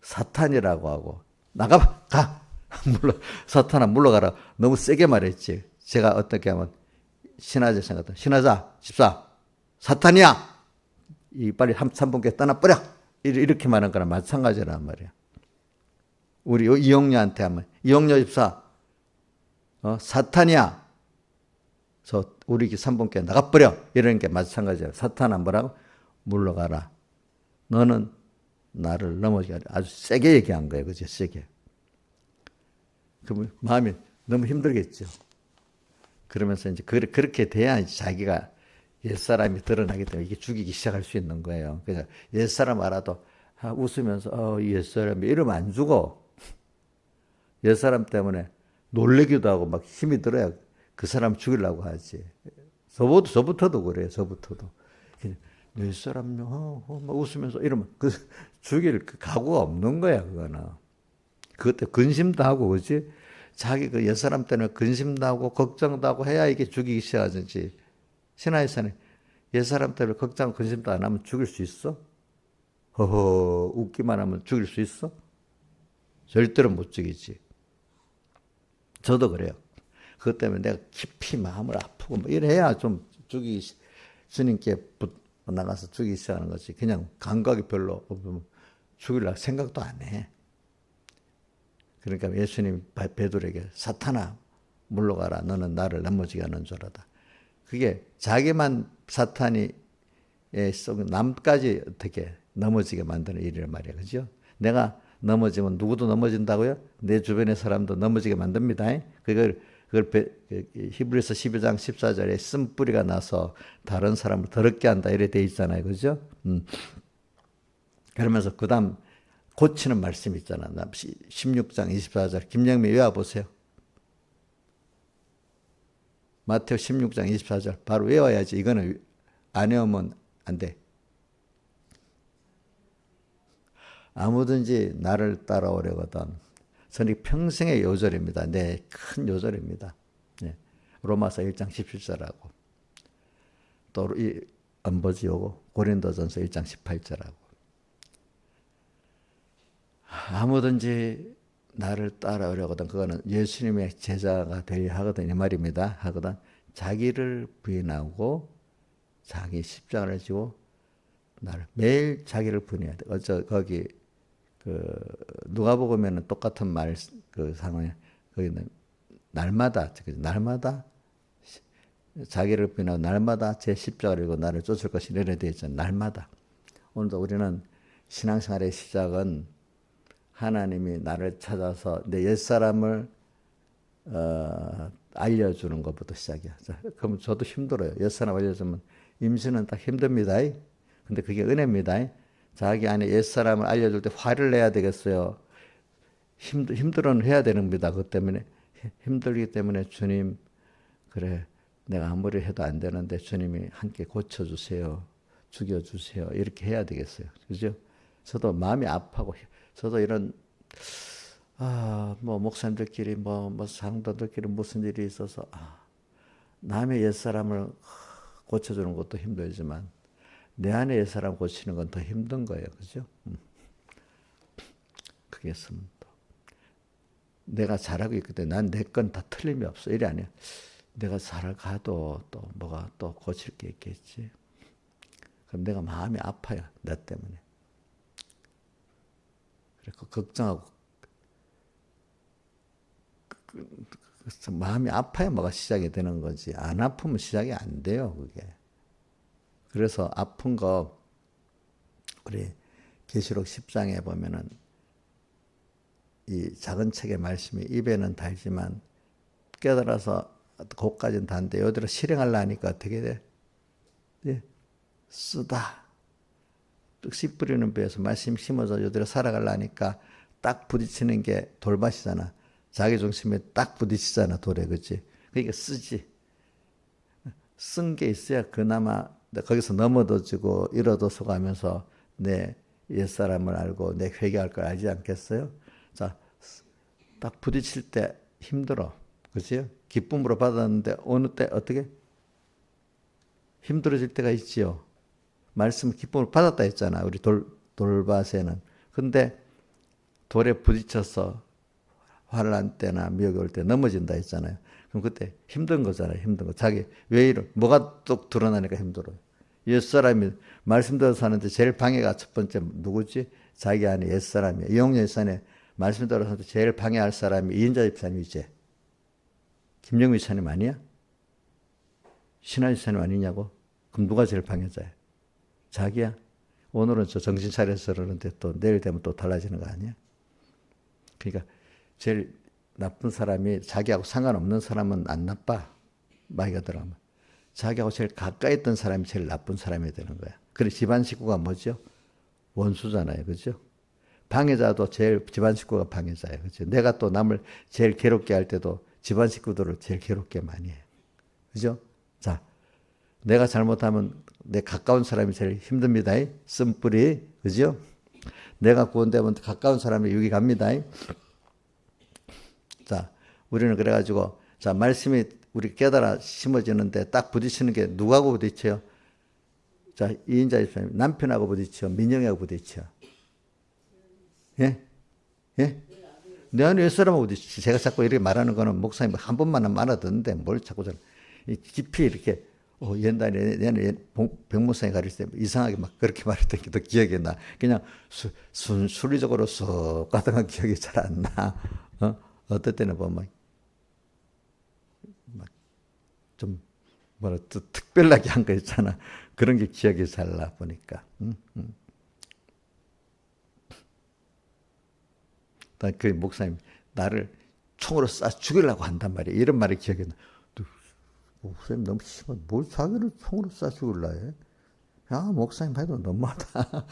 사탄이라고 하고, 가! 사탄아, 물러가라. 너무 세게 말했지. 제가 어떻게 하면, 신하자 생각했다. 신하자, 집사, 사탄이야! 빨리 3분께 떠나버려! 이렇게 말한 거랑 마찬가지란 말이야. 우리 이용녀한테 하면, 이용녀 집사, 사탄이야! 우리 3분께 나가버려! 이러는 게 마찬가지야. 사탄아, 뭐라고? 물러가라. 너는 나를 넘어지게 아주 세게 얘기한 거예요. 그죠? 세게. 그 마음이 너무 힘들겠죠. 그러면서 이제 그렇게 돼야 이제 자기가 옛사람이 드러나기 때문에 이게 죽이기 시작할 수 있는 거예요. 그래서 옛사람 알아도 웃으면서 옛사람이 이러면 안 죽어. 옛사람 때문에 놀래기도 하고 막 힘이 들어야 그 사람 죽이려고 하지. 저부터도 그래요. 저부터도. 옛사람 막 웃으면서 이러면 죽일 각오가 없는 거야. 그거는. 그것 때문에 근심도 하고, 그지? 자기 그 옛사람 때문에 근심도 하고 걱정도 하고 해야 이게 죽이기 시작하지. 신하에서는 옛사람 때문에 걱정 근심도 안 하면 죽일 수 있어? 웃기만 하면 죽일 수 있어? 절대로 못 죽이지. 저도 그래요. 그것 때문에 내가 깊이 마음을 아프고 뭐 이래야 좀 주님께 나가서 죽이기 시작하는 거지. 그냥 감각이 별로 없으면 죽이려고 생각도 안 해. 그러니까 예수님이 베드로에게 사탄아 물러가라. 너는 나를 넘어지게 하는 줄알다. 그게 자기만 사탄이 남까지 어떻게 넘어지게 만드는 일이란 말이야. 그죠? 내가 넘어지면 누구도 넘어진다고요? 내 주변의 사람도 넘어지게 만듭니다. 그걸 히브리서 12장 14절에 쓴뿌리가 나서 다른 사람을 더럽게 한다 이래 돼 있잖아요. 그죠? 그러면서 그 다음 고치는 말씀 있잖아. 16장 24절. 김영미 외워보세요. 마태오 16장 24절. 바로 외워야지. 이거는 안 외우면 안 돼. 아무든지 나를 따라오려거든. 저는 평생의 요절입니다. 네, 큰 요절입니다. 네. 로마서 1장 17절하고 또 이 언버지 요거 고린도전서 1장 18절하고 아무든지 나를 따라오려거든. 그거는 예수님의 제자가 되려 하거든 이 말입니다. 하거든. 자기를 부인하고 자기 십자가를 지고 나를 매일 자기를 부인해야 돼. 거기 누가복음에는 똑같은 말 상황에 거기는 날마다 자기를 부인하고 날마다 제 십자가를 지고 나를 쫓을 것이 이래 되어 있잖아요. 날마다. 오늘도 우리는 신앙생활의 시작은 하나님이 나를 찾아서 내 옛사람을 알려주는 것부터 시작이야. 자, 그럼 저도 힘들어요. 옛사람 알려주면 임신은 딱 힘듭니다. 근데 그게 은혜입니다. 자기 안에 옛사람을 알려줄 때 화를 내야 되겠어요. 힘들어는 해야 되는겁니다. 그것 때문에 힘들기 때문에 주님, 그래 내가 아무리 해도 안 되는데 주님이 함께 고쳐주세요. 죽여주세요. 이렇게 해야 되겠어요. 그죠? 저도 마음이 아파고, 저도 이런, 뭐, 목사님들끼리, 뭐, 상도들끼리 무슨 일이 있어서, 남의 옛사람을 고쳐주는 것도 힘들지만, 내 안에 옛사람 고치는 건 더 힘든 거예요. 그죠? 그게 있으면 또, 내가 잘하고 있기 때문에 난 내 건 다 틀림이 없어. 이래 아니야. 내가 살아가도 또 뭐가 또 고칠 게 있겠지. 그럼 내가 마음이 아파요. 나 때문에. 그래서 걱정하고 그래서 마음이 아파야 뭐가 시작이 되는 거지. 안 아프면 시작이 안 돼요. 그게. 그래서 아픈 거 우리 계시록 10장에 보면은 이 작은 책의 말씀이 입에는 달지만 깨달아서 그것까지는 단데 여기로 실행하려니까 어떻게 돼? 예. 쓰다. 씨 뿌리는 배에서 말씀 심어서 여기로 살아가려니까 딱 부딪히는 게 돌밭이잖아. 자기 중심에 딱 부딪히잖아, 돌에. 그치? 그러니까 쓰지. 쓴 게 있어야 그나마 거기서 넘어져지고 잃어도서 가면서 내 옛사람을 알고 내 회개할 걸 알지 않겠어요? 자, 딱 부딪힐 때 힘들어. 그치? 기쁨으로 받았는데 어느 때 어떻게? 힘들어질 때가 있지요. 말씀을 기쁨으로 받았다 했잖아. 우리 돌밭에는. 근데 돌에 부딪혀서 환난 때나 미역이 올 때 넘어진다 했잖아요. 그럼 그때 힘든 거잖아요. 힘든 거. 자기 왜 이러? 뭐가 또 드러나니까 힘들어요. 옛사람이 말씀 들어서 사는데 제일 방해가 첫 번째 누구지? 자기 안에 옛사람이야. 이용렬 집사님 말씀 들어서 사는데 제일 방해할 사람이 이인자 집사님이지. 김영미 집사님 아니야? 신하 집사님 아니냐고? 그럼 누가 제일 방해자야? 자기야? 오늘은 저 정신 차려서 그러는데 또 내일 되면 또 달라지는 거 아니야? 그러니까 제일 나쁜 사람이 자기하고 상관없는 사람은 안 나빠. 마이가 들어가면. 자기하고 제일 가까이 있던 사람이 제일 나쁜 사람이 되는 거야. 그래 집안 식구가 뭐죠? 원수잖아요. 그죠? 방해자도 제일 집안 식구가 방해자예요. 그죠? 내가 또 남을 제일 괴롭게 할 때도 집안 식구들을 제일 괴롭게 많이 해요. 그죠? 자, 내가 잘못하면 내 가까운 사람이 제일 힘듭니다. 쓴뿌리. 그죠? 내가 구원되면 가까운 사람이 여기 갑니다. 자, 우리는 그래가지고, 자, 말씀이 우리 깨달아 심어지는데 딱 부딪히는 게 누구하고 부딪혀요? 자, 이인자 집사님, 남편하고 부딪혀, 민영이하고 부딪혀. 예? 예? 내 안에 옛사람하고 부딪혀. 제가 자꾸 이렇게 말하는 거는 목사님 한 번만 하면 알아듣는데 뭘 자꾸 저는 깊이 이렇게, 옛날에 백목사님 가르칠 때 이상하게 막 그렇게 말했던 게 더 기억이 나. 그냥 순리적으로 쏙 가다가 기억이 잘 안 나. 어떨 때는 보면 좀 뭐라 특별하게 한 거 있잖아. 그런 게 기억이 잘 나 보니까. 그 목사님 나를 총으로 쏴 죽이려고 한단 말이야. 이런 말이 기억이 나. 목사님 너무 심한 뭘 자기를 총으로 쏴 죽일라 해? 야 목사님 해도 너무하다.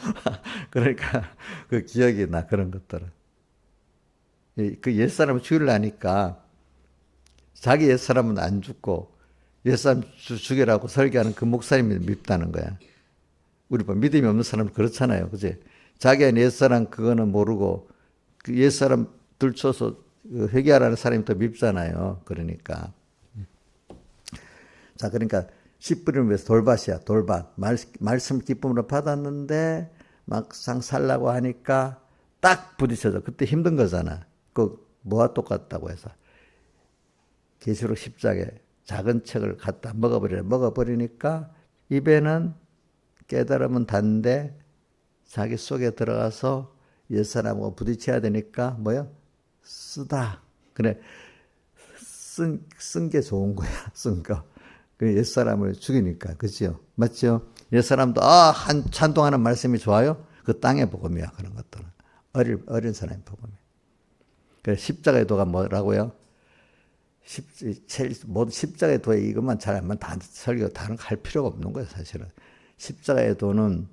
그러니까 그 기억이 나 그런 것들은. 그 옛사람을 죽이려니까 자기 옛사람은 안 죽고 옛사람 죽이라고 설교하는 그 목사님이 밉다는 거야. 우리 뭐 믿음이 없는 사람은 그렇잖아요. 그지? 자기 옛사람 그거는 모르고 그 옛사람 들춰서 회개하라는 사람이 더 밉잖아요. 그러니까. 자, 그러니까 씨 뿌리는 위해서 돌밭이야. 돌밭. 말씀 기쁨으로 받았는데 막상 살라고 하니까 딱 부딪혀져. 그때 힘든 거잖아. 그 뭐와 똑같다고 해서. 계시록 10장에 작은 책을 갖다 먹어버리니까 입에는 깨달으면 단데 자기 속에 들어가서 옛사람하고 부딪혀야 되니까 뭐요? 쓰다. 그래. 쓴 게 좋은 거야. 쓴 거. 그 옛사람을 죽이니까. 그죠? 맞죠? 옛사람도 한참 동안 하는 말씀이 좋아요? 그 땅의 복음이야. 그런 것들은. 어린 사람의 복음이야. 그래 십자가의 도가 뭐라고요? 모두 십자가의 도에 이것만 잘 알면 다 설교 다른 거 할 필요가 없는 거예요, 사실은. 십자가의 도는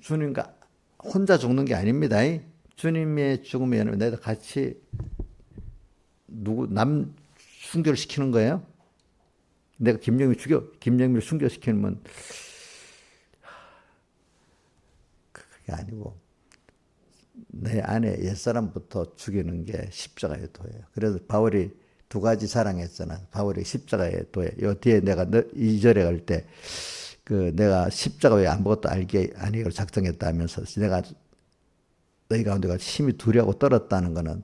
주님과 혼자 죽는 게 아닙니다. 주님의 죽음에 내가 같이 남 순교를 시키는 거예요. 내가 김영미를 순교시키면 그게 아니고 내 안에 옛사람부터 죽이는 게 십자가의 도예요. 그래서 바울이 두 가지 자랑했잖아. 바울이 십자가의 도에. 요 뒤에 내가 2절에 갈 때 내가 십자가 외에 아무것도 알게 아니기로 작정했다 하면서 내가 너희 가운데가 힘이 두려고 떨었다는 거는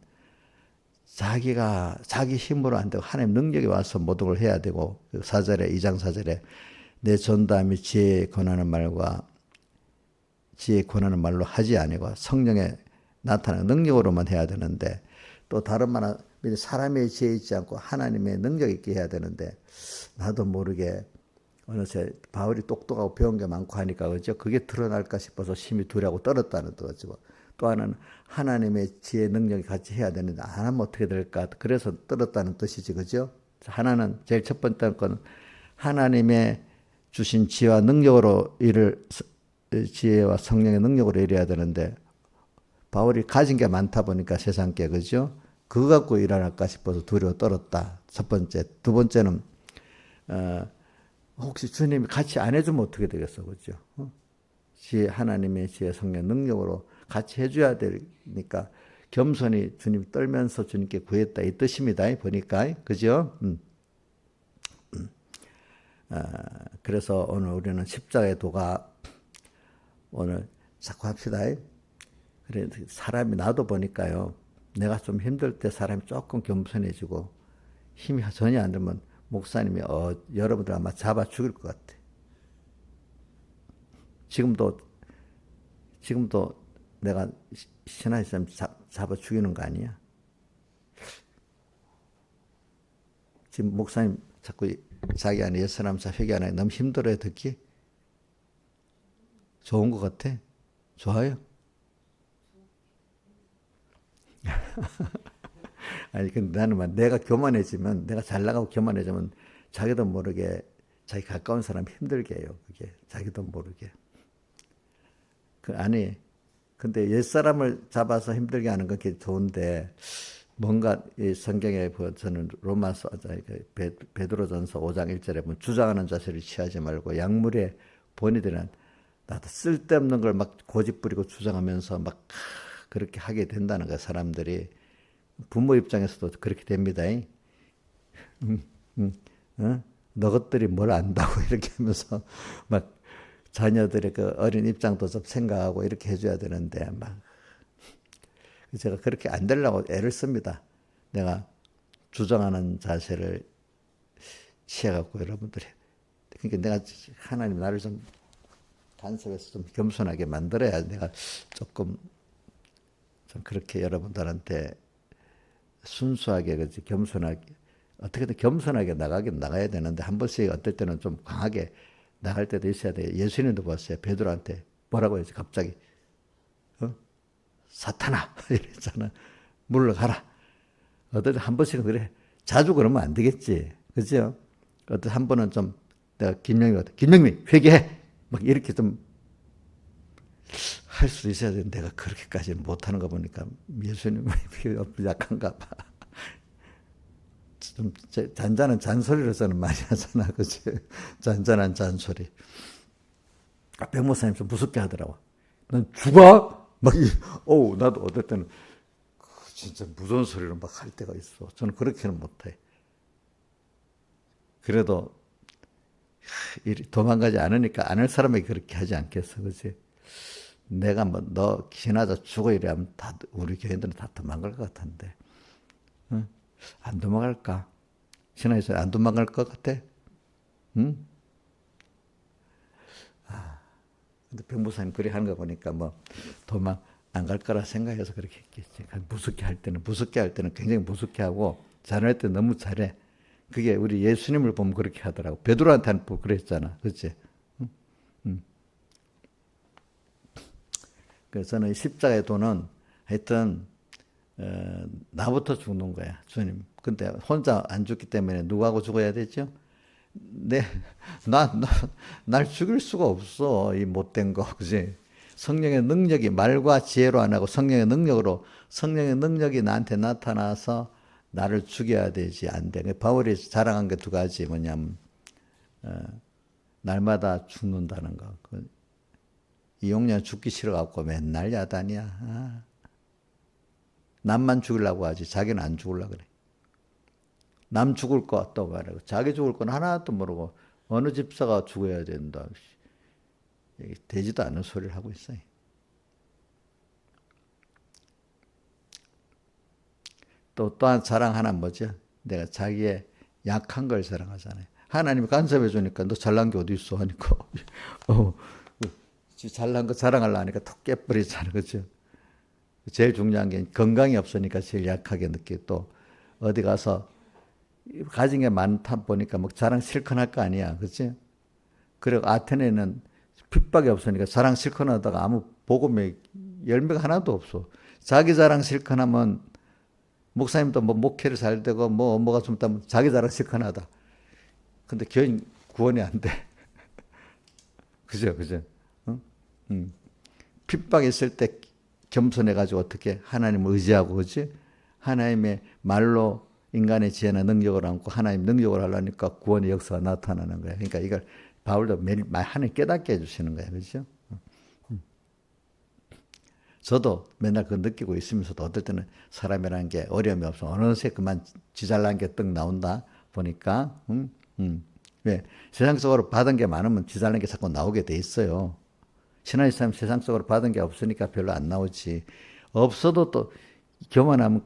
자기 힘으로 안 되고 하나님 능력이 와서 모든 걸 해야 되고 4절에 2장 4절에 내 전담이 지혜에 권하는 말로 하지 아니고 성령에 나타나는 능력으로만 해야 되는데 또 다른 말은 사람의 지혜 있지 않고 하나님의 능력 있게 해야 되는데 나도 모르게 어느새 바울이 똑똑하고 배운 게 많고 하니까 그죠? 그게 드러날까 싶어서 힘이 두려고 떨었다는 거죠. 또 하나는 하나님의 지혜 능력이 같이 해야 되는데 안 하면 어떻게 될까? 그래서 떨었다는 뜻이지, 그죠? 하나는 제일 첫 번째 건 하나님의 주신 지혜와 능력으로 지혜와 성령의 능력으로 일해야 되는데 바울이 가진 게 많다 보니까 세상 게 그죠? 그거 갖고 일어날까 싶어서 두려워 떨었다. 첫 번째. 두 번째는 혹시 주님이 같이 안 해주면 어떻게 되겠어, 그죠? 하나님의 지혜, 성령 능력으로 같이 해줘야 되니까 겸손히 주님 떨면서 주님께 구했다 이 뜻입니다. 보니까 그죠? 그래서 오늘 우리는 십자가의 도가 오늘 자꾸 합시다. 그래 사람이 나도 보니까요. 내가 좀 힘들 때 사람이 조금 겸손해지고 힘이 전혀 안 들면 목사님이 여러분들 아마 잡아 죽일 것 같아. 지금도 내가 신하시면 잡아 죽이는 거 아니야? 지금 목사님 자꾸 자기 안에 옛사람 회개하는 게 너무 힘들어요, 듣기? 좋은 것 같아? 좋아요? 아니, 근데 나는 내가 교만해지면, 내가 잘 나가고 교만해지면 자기도 모르게 자기 가까운 사람 힘들게 해요, 그게. 자기도 모르게. 아니, 근데 옛사람을 잡아서 힘들게 하는 건 좋은데, 뭔가 이 성경에 저는 로마서, 베드로전서 5장 1절에 보면 주장하는 자세를 취하지 말고 약물에 본이 되는 나도 쓸데없는 걸 막 고집부리고 주장하면서 막 그렇게 하게 된다는 거야, 사람들이. 부모 입장에서도 그렇게 됩니다. 너것들이 뭘 안다고 이렇게 하면서 막 자녀들의 그 어린 입장도 좀 생각하고 이렇게 해줘야 되는데 막 제가 그렇게 안 되려고 애를 씁니다. 내가 주장하는 자세를 취해갖고 여러분들이 그러니까 내가 하나님 나를 좀 간섭해서 좀 겸손하게 만들어야 내가 조금 좀 그렇게 여러분들한테 순수하게 그렇지 겸손하게 어떻게든 겸손하게 나가야 되는데 한 번씩 어떨 때는 좀 강하게 나갈 때도 있어야 돼요. 예수님도 봤어요. 베드로한테 뭐라고 했지 갑자기 사탄아 이랬잖아. 물러가라. 어떨 때 한 번씩은 그래. 자주 그러면 안 되겠지. 그죠? 어떨 한 번은 좀 내가 김영미 회개해. 막 이렇게 좀 할 수 있어야 되는데 내가 그렇게까지는 못하는 거 보니까 예수님이 약한가 봐. 좀 잔잔한 잔소리를 저는 많이 하잖아. 그치? 잔잔한 잔소리. 백목사님 좀 무섭게 하더라고. 넌 죽어? 나도 어떨 때는 진짜 무서운 소리를 막 할 때가 있어. 저는 그렇게는 못해. 그래도 도망가지 않으니까 안 할 사람이 그렇게 하지 않겠어. 그치? 내가 너 지나자 죽어 이래하면 우리 교인들은 다 도망갈 것 같은데. 응? 안 도망갈까? 신앙에서 안 도망갈 것 같아? 응? 근데 백무사님 그리 하는 거 보니까 도망 안 갈 거라 생각해서 그렇게 했겠지. 무섭게 할 때는 굉장히 무섭게 하고 잘할 때 너무 잘해. 그게 우리 예수님을 보면 그렇게 하더라고. 베드로한테는 그랬잖아. 그렇지? 그래서 저는 십자가의 도는 하여튼 나부터 죽는 거야. 주님 근데 혼자 안 죽기 때문에 누구하고 죽어야 되죠? 내, 날 죽일 수가 없어. 이 못된 거. 그지? 성령의 능력이 말과 지혜로 안 하고 성령의 능력으로 성령의 능력이 나한테 나타나서 나를 죽여야 되지 안 돼. 바울이 자랑한 게 두 가지 뭐냐면 날마다 죽는다는 거. 이 용년 죽기 싫어갖고 맨날 야단이야. 남만 죽이려고 하지 자기는 안 죽으려고 그래. 남 죽을 거 또 말하고 자기 죽을 건 하나도 모르고 어느 집사가 죽어야 된다. 되지도 않은 소리를 하고 있어요. 또한 자랑 하나 뭐죠? 내가 자기의 약한 걸 자랑하잖아요. 하나님이 간섭해 주니까 너 잘난 게 어디 있어 하니까 잘난 거 자랑하려니까 톡 깨버리잖아요. 그렇죠? 제일 중요한 게 건강이 없으니까 제일 약하게 느끼고 또 어디 가서 가진 게 많다 보니까 뭐 자랑 실컷 할 거 아니야. 그렇지? 그리고 아테네는 핍박이 없으니까 자랑 실컷 하다가 아무 복음의 열매가 하나도 없어. 자기 자랑 실컷 하면 목사님도 뭐 목회를 잘 되고 뭐가 좀 있다면 자기 자랑 실컷 하다. 근데 교인 구원이 안 돼. 그죠? 응? 핍박이 있을 때 겸손해가지고 어떻게 하나님을 의지하고, 그지? 하나님의 말로 인간의 지혜나 능력을 안고 하나님 능력을 하려니까 구원의 역사가 나타나는 거야. 그러니까 이걸 바울도 매일 하나님 깨닫게 해주시는 거야. 그렇죠? 저도 맨날 그거 느끼고 있으면서도 어떨 때는 사람이라는 게 어려움이 없어. 어느새 그만 지잘난 게 떡 나온다 보니까, 왜? 세상적으로 받은 게 많으면 지잘난 게 자꾸 나오게 돼 있어요. 신앙의 사람 세상적으로 받은 게 없으니까 별로 안 나오지. 없어도 또 교만하면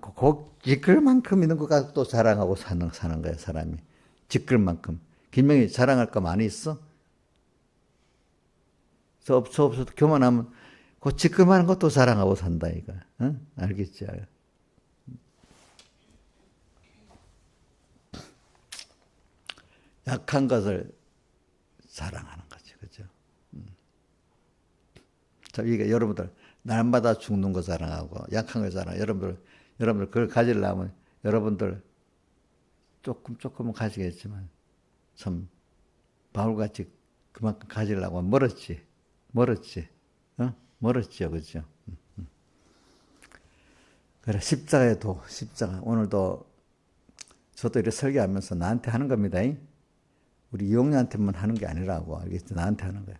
지끌 만큼 있는 것 갖고 또 자랑하고 사는 거야, 사람이. 지끌 만큼. 김명희 자랑할 거 많이 있어? 없어도 교만하면 그 지끌만한 것도 자랑하고 산다, 이거. 응? 알겠지? 약한 것을 자랑하는 거지, 그죠? 자, 이게 여러분들 날마다 죽는 거 자랑하고 약한 거 자랑. 여러분들 그걸 가지려면 여러분들 조금은 가지겠지만 참 바울같이 그만큼 가지려고 하면 멀었지, 멀었죠, 그죠? 그래, 십자가. 오늘도 저도 이렇게 설교하면서 나한테 하는 겁니다. 우리 이용녀한테만 하는 게 아니라고, 알겠지? 나한테 하는 거예요.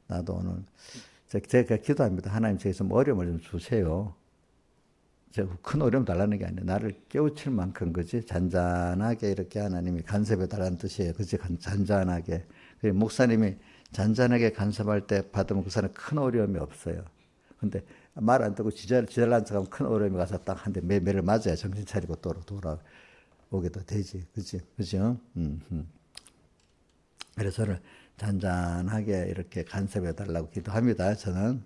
나도 오늘 제가 기도합니다. 하나님 제게 좀 어려움을 좀 주세요. 제가 큰 어려움 달라는 게 아니라 나를 깨우칠 만큼, 그지? 잔잔하게 이렇게 하나님이 간섭해 달라는 뜻이에요. 그지? 잔잔하게. 목사님이 잔잔하게 간섭할 때 받으면 그 사람 큰 어려움이 없어요. 근데 말 안 듣고 지잘난 척하면 큰 어려움이 가서 딱 한 대 매를 맞아야 정신 차리고 돌아오게도 되지. 그지? 그죠? 그래서 저를 잔잔하게 이렇게 간섭해 달라고 기도합니다. 저는.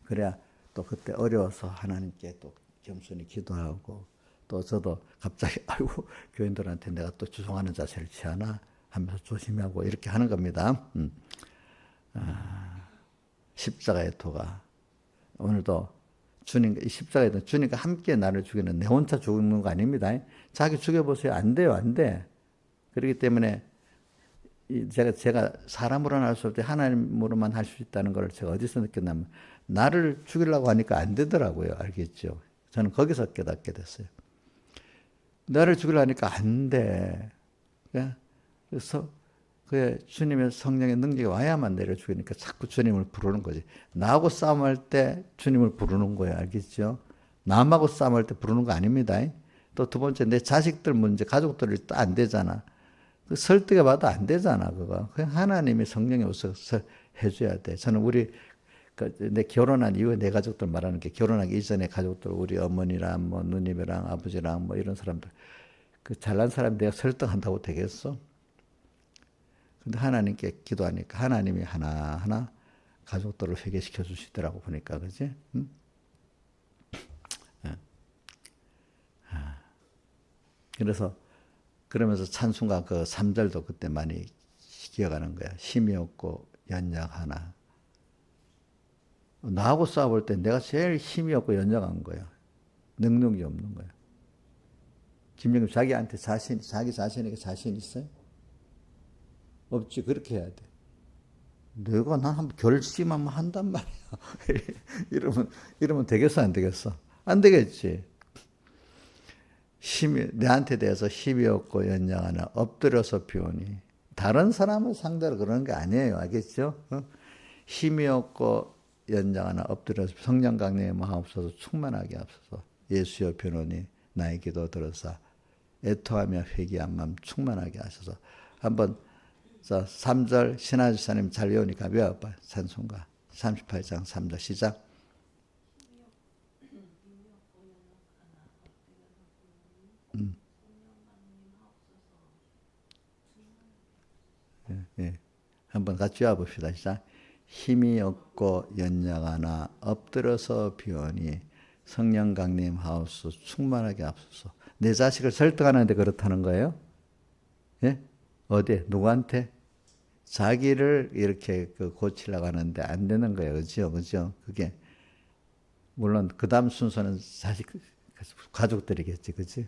그래야 또 그때 어려워서 하나님께 또 겸손히 기도하고 또 저도 갑자기 아이고 교인들한테 내가 또 주송하는 자세를 취하나 하면서 조심하고 이렇게 하는 겁니다. 십자가의 도가 오늘도 십자가에 주님과 함께 나를 죽이는 내 혼자 죽는 거 아닙니다. 자기 죽여보세요. 안 돼요. 안 돼. 그렇기 때문에 제가 사람으로는 할 수 없지 하나님으로만 할 수 있다는 걸 제가 어디서 느꼈냐면 나를 죽이려고 하니까 안 되더라고요. 알겠죠? 저는 거기서 깨닫게 됐어요. 나를 죽이려고 하니까 안 돼. 그래서 그 주님의 성령의 능력이 와야만 나를 죽이니까 자꾸 주님을 부르는 거지. 나하고 싸움할 때 주님을 부르는 거예요. 알겠죠? 남하고 싸움할 때 부르는 거 아닙니다. 또 두 번째 내 자식들 문제, 가족들이 또 안 되잖아. 설득해 봐도 안 되잖아, 그거. 그냥 하나님이 성령이 오셔서 해줘야 돼. 저는 내 결혼한 이후에 내 가족들 말하는 게 결혼하기 이전에 가족들, 우리 어머니랑 뭐 누님이랑 아버지랑 뭐 이런 사람들. 그 잘난 사람 내가 설득한다고 되겠어? 근데 하나님께 기도하니까 하나님이 하나하나 가족들을 회개시켜 주시더라고 보니까, 그지? 응? 그래서 그러면서 찬송가 그 3절도 그때 많이 기억하는 거야. 힘이 없고 연약하나. 나하고 싸워볼 때 내가 제일 힘이 없고 연약한 거야. 능력이 없는 거야. 김영규 자기한테 자기 자신에게 자신 있어요? 없지. 그렇게 해야 돼. 내가 난 한번 결심하면 한단 말이야. 이러면 되겠어, 안 되겠어? 안 되겠지. 내한테 대해서 힘이 없고 연약하나 엎드려서 비오니. 다른 사람을 상대로 그러는 게 아니에요. 알겠죠? 힘이 없고 연장하나 엎드려서 성령 강림의 마음옵소서 충만하게 하소서. 예수여 비오니 나의 기도 들으사 애통하며 회개한 마음 충만하게 하소서. 한번 3절 신하주사님 잘 외우니까 외워봐. 찬송가 38장 3절 시작. 예. 한번 같이 외워봅시다. 시작. 힘이 없고 연약하나 엎드려서 비오니 성령 강림하옵소서 충만하게 하옵소서. 내 자식을 설득하는데 그렇다는 거예요? 예? 어디에? 누구한테? 자기를 이렇게 고치려고 하는데 안 되는 거예요. 그죠? 그죠? 그게, 물론, 그 다음 순서는 자식, 가족들이겠지. 그지?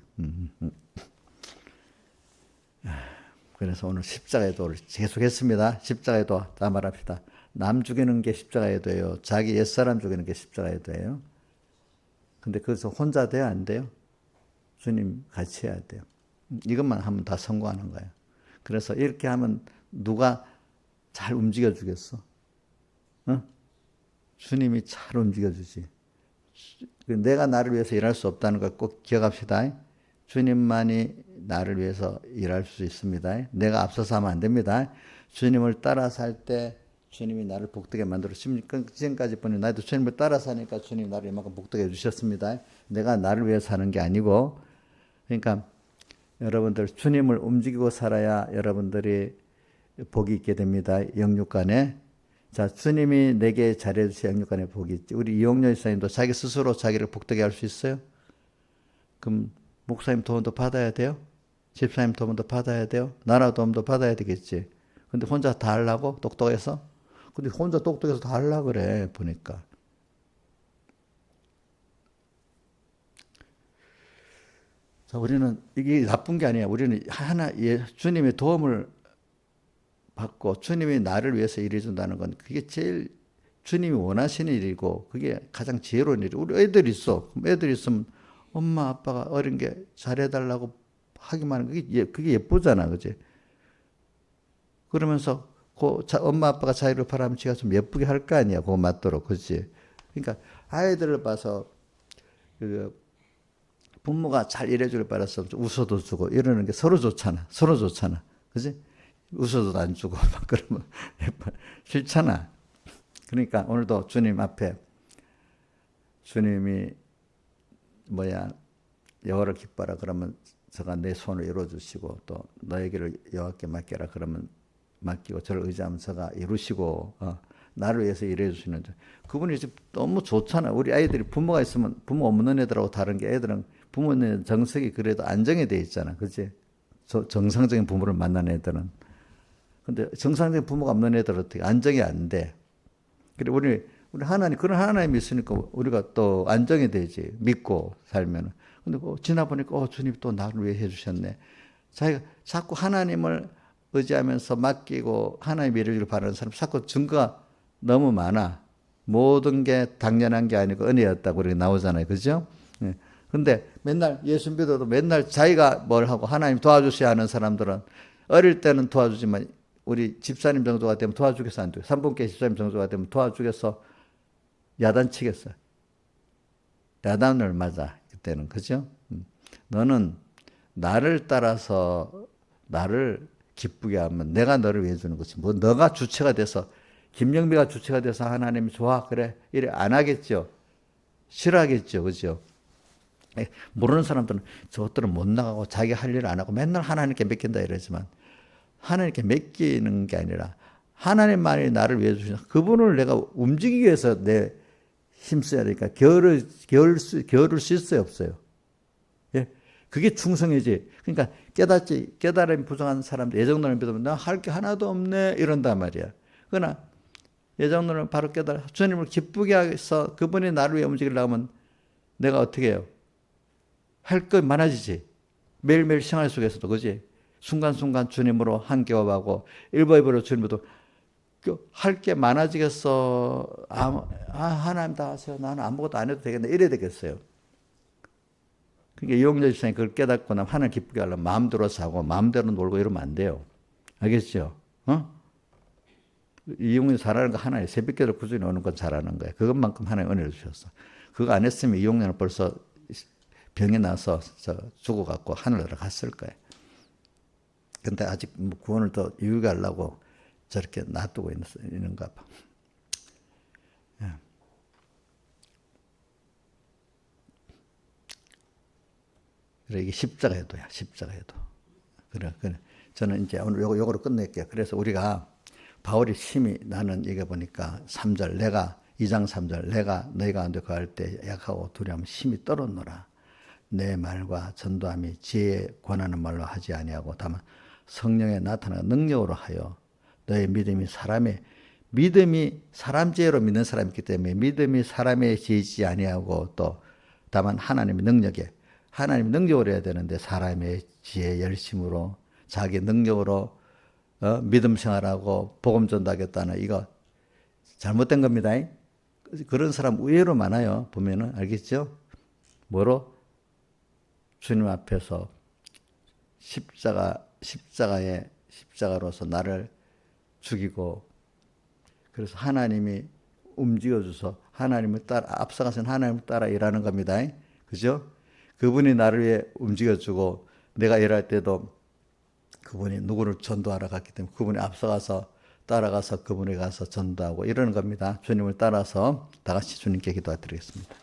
그래서 오늘 십자가의 도를 계속했습니다. 십자가의 도 다 말합시다. 남 죽이는 게 십자가의 도예요. 자기 옛사람 죽이는 게 십자가의 도예요. 근데 그래서 혼자 돼야 안 돼요? 주님 같이 해야 돼요. 이것만 하면 다 성공하는 거예요. 그래서 이렇게 하면 누가 잘 움직여 주겠어? 주님이 잘 움직여 주지. 내가 나를 위해서 일할 수 없다는 걸 꼭 기억합시다. 주님만이 나를 위해서 일할 수 있습니다. 내가 앞서서 하면 안 됩니다. 주님을 따라 살 때 주님이 나를 복되게 만들어 지금까지 보니 나도 주님을 따라 사니까 주님이 나를 이만큼 복되게 해주셨습니다. 내가 나를 위해서 사는 게 아니고, 그러니까 여러분들 주님을 움직이고 살아야 여러분들이 복이 있게 됩니다. 영육간에. 자, 주님이 내게 잘해주신 영육간에 복이 있지. 우리 이용렬 이사님도 자기 스스로 자기를 복되게 할 수 있어요? 그럼 목사님 도움도 받아야 돼요? 집사님 도움도 받아야 돼요? 나라 도움도 받아야 되겠지. 근데 혼자 다 하려고? 똑똑해서? 근데 혼자 똑똑해서 다 하려고 그래, 보니까. 자, 우리는 이게 나쁜 게 아니야. 우리는 주님의 도움을 받고 주님이 나를 위해서 일해준다는 건 그게 제일 주님이 원하시는 일이고 그게 가장 지혜로운 일이고, 우리 애들 있어. 애들 있으면 엄마 아빠가 어린 게 잘해달라고 하기만 하는 그게 예쁘잖아. 그지? 그러면서 엄마 아빠가 자유를 바라면 지가 좀 예쁘게 할 거 아니야. 그거 맞도록. 그지? 그러니까 아이들을 봐서 부모가 잘 일해줄 바라서 웃어도 주고 이러는 게 서로 좋잖아. 서로 좋잖아. 그지? 웃어도 안 주고 막 그러면 싫잖아. 그러니까 오늘도 주님 앞에 주님이 여호와를 기뻐하라 그러면 저가 내 손을 이루어주시고, 또 너에게를 여호와께 맡겨라 그러면 맡기고, 저를 의지하면 저가 이루시고, 나를 위해서 일해 주시는 그분이 너무 좋잖아. 우리 아이들이 부모가 있으면 부모 없는 애들하고 다른 게, 애들은 부모의 정석이 그래도 안정이 돼 있잖아. 그치? 정상적인 부모를 만난 애들은. 근데 정상적인 부모가 없는 애들은 어떻게 안정이 안 돼. 그래 우리 하나님, 그런 하나님이 있으니까 우리가 또 안정이 되지. 믿고 살면은. 근데 지나보니까 주님 또 나를 위해 해주셨네. 자기가 자꾸 하나님을 의지하면서 맡기고 하나님 일을 바라는 사람 자꾸 증거가 너무 많아. 모든 게 당연한 게 아니고 은혜였다고 그렇게 나오잖아요. 그죠? 네. 근데 맨날 예수 믿어도 맨날 자기가 뭘 하고 하나님 도와주셔야 하는 사람들은 어릴 때는 도와주지만 우리 집사님 정도가 되면 도와주겠어, 안 돼? 3분께 집사님 정도가 되면 도와주겠어? 야단치겠어. 야단을 맞아, 그때는. 그죠? 너는 나를 따라서 나를 기쁘게 하면 내가 너를 위해 주는 거지. 너가 주체가 돼서, 김영미가 주체가 돼서 하나님이 좋아, 그래, 이래 안 하겠죠. 싫어하겠죠. 그죠? 모르는 사람들은 저것들은 못 나가고 자기 할 일 안 하고 맨날 하나님께 맡긴다 이러지만, 하나님께 맡기는 게 아니라 하나님만이 나를 위해 주시는 그분을 내가 움직이기 위해서 내 힘써야 되니까 게으를 수 있어요, 없어요? 예? 그게 충성이지. 그러니까 깨달음이 부족한 사람들, 예정론을 믿으면 나 할 게 하나도 없네 이런단 말이야. 그러나 예정론을 바로 깨달아 주님을 기쁘게 해서 그분이 나를 위해 움직이려고 하면 내가 어떻게 해요? 할 거 많아지지. 매일매일 생활 속에서도 그지? 순간순간 주님으로 함께하고 일보일보로 주님으로 할 게 많아지겠어. 하나님 다 하세요. 나는 아무것도 안 해도 되겠네. 이래야 되겠어요. 그러니까 이용렬 집사님 그걸 깨닫고 나면 하나님 기쁘게 하려면 마음대로 사고 마음대로 놀고 이러면 안 돼요. 알겠죠? 이용렬 잘하는 거 하나예요. 새벽기도 꾸준히 오는 건 잘하는 거예요. 그것만큼 하나님 은혜를 주셨어. 그거 안 했으면 이용렬은 벌써 병이 나서 죽어갖고 하늘나라 갔을 거예요. 근데 아직 구원을 더 유익하려고 저렇게 놔두고 있는가 봐. 그래, 이게 십자가에도야, 십자가에도. 그래. 저는 이제 오늘 요거로 끝낼게요. 그래서 우리가 바울이 심히 나는 얘기해 보니까 3절, 2장 3절, 내가 너희 가운데 거할 때 약하고 두려움 심히 떨었노라. 내 말과 전도함이 지혜에 권하는 말로 하지 아니하고 다만 성령의 나타나는 능력으로 하여 너의 믿음이 사람 지혜로 믿는 사람이 있기 때문에 믿음이 사람의 지혜지 아니하고 또 다만 하나님의 능력으로 해야 되는데 사람의 지혜 열심으로 자기 능력으로 믿음 생활하고 복음 전도하겠다는 이거 잘못된 겁니다. 그런 사람 의외로 많아요. 보면은 알겠죠? 뭐로? 주님 앞에서 십자가로서 나를 죽이고 그래서 하나님이 움직여줘서 하나님을 따라 앞서가서는 하나님을 따라 일하는 겁니다. 그죠? 그분이 나를 위해 움직여주고 내가 일할 때도 그분이 누구를 전도하러 갔기 때문에 그분이 앞서가서 따라가서 그분에 가서 전도하고 이러는 겁니다. 주님을 따라서 다 같이 주님께 기도드리겠습니다.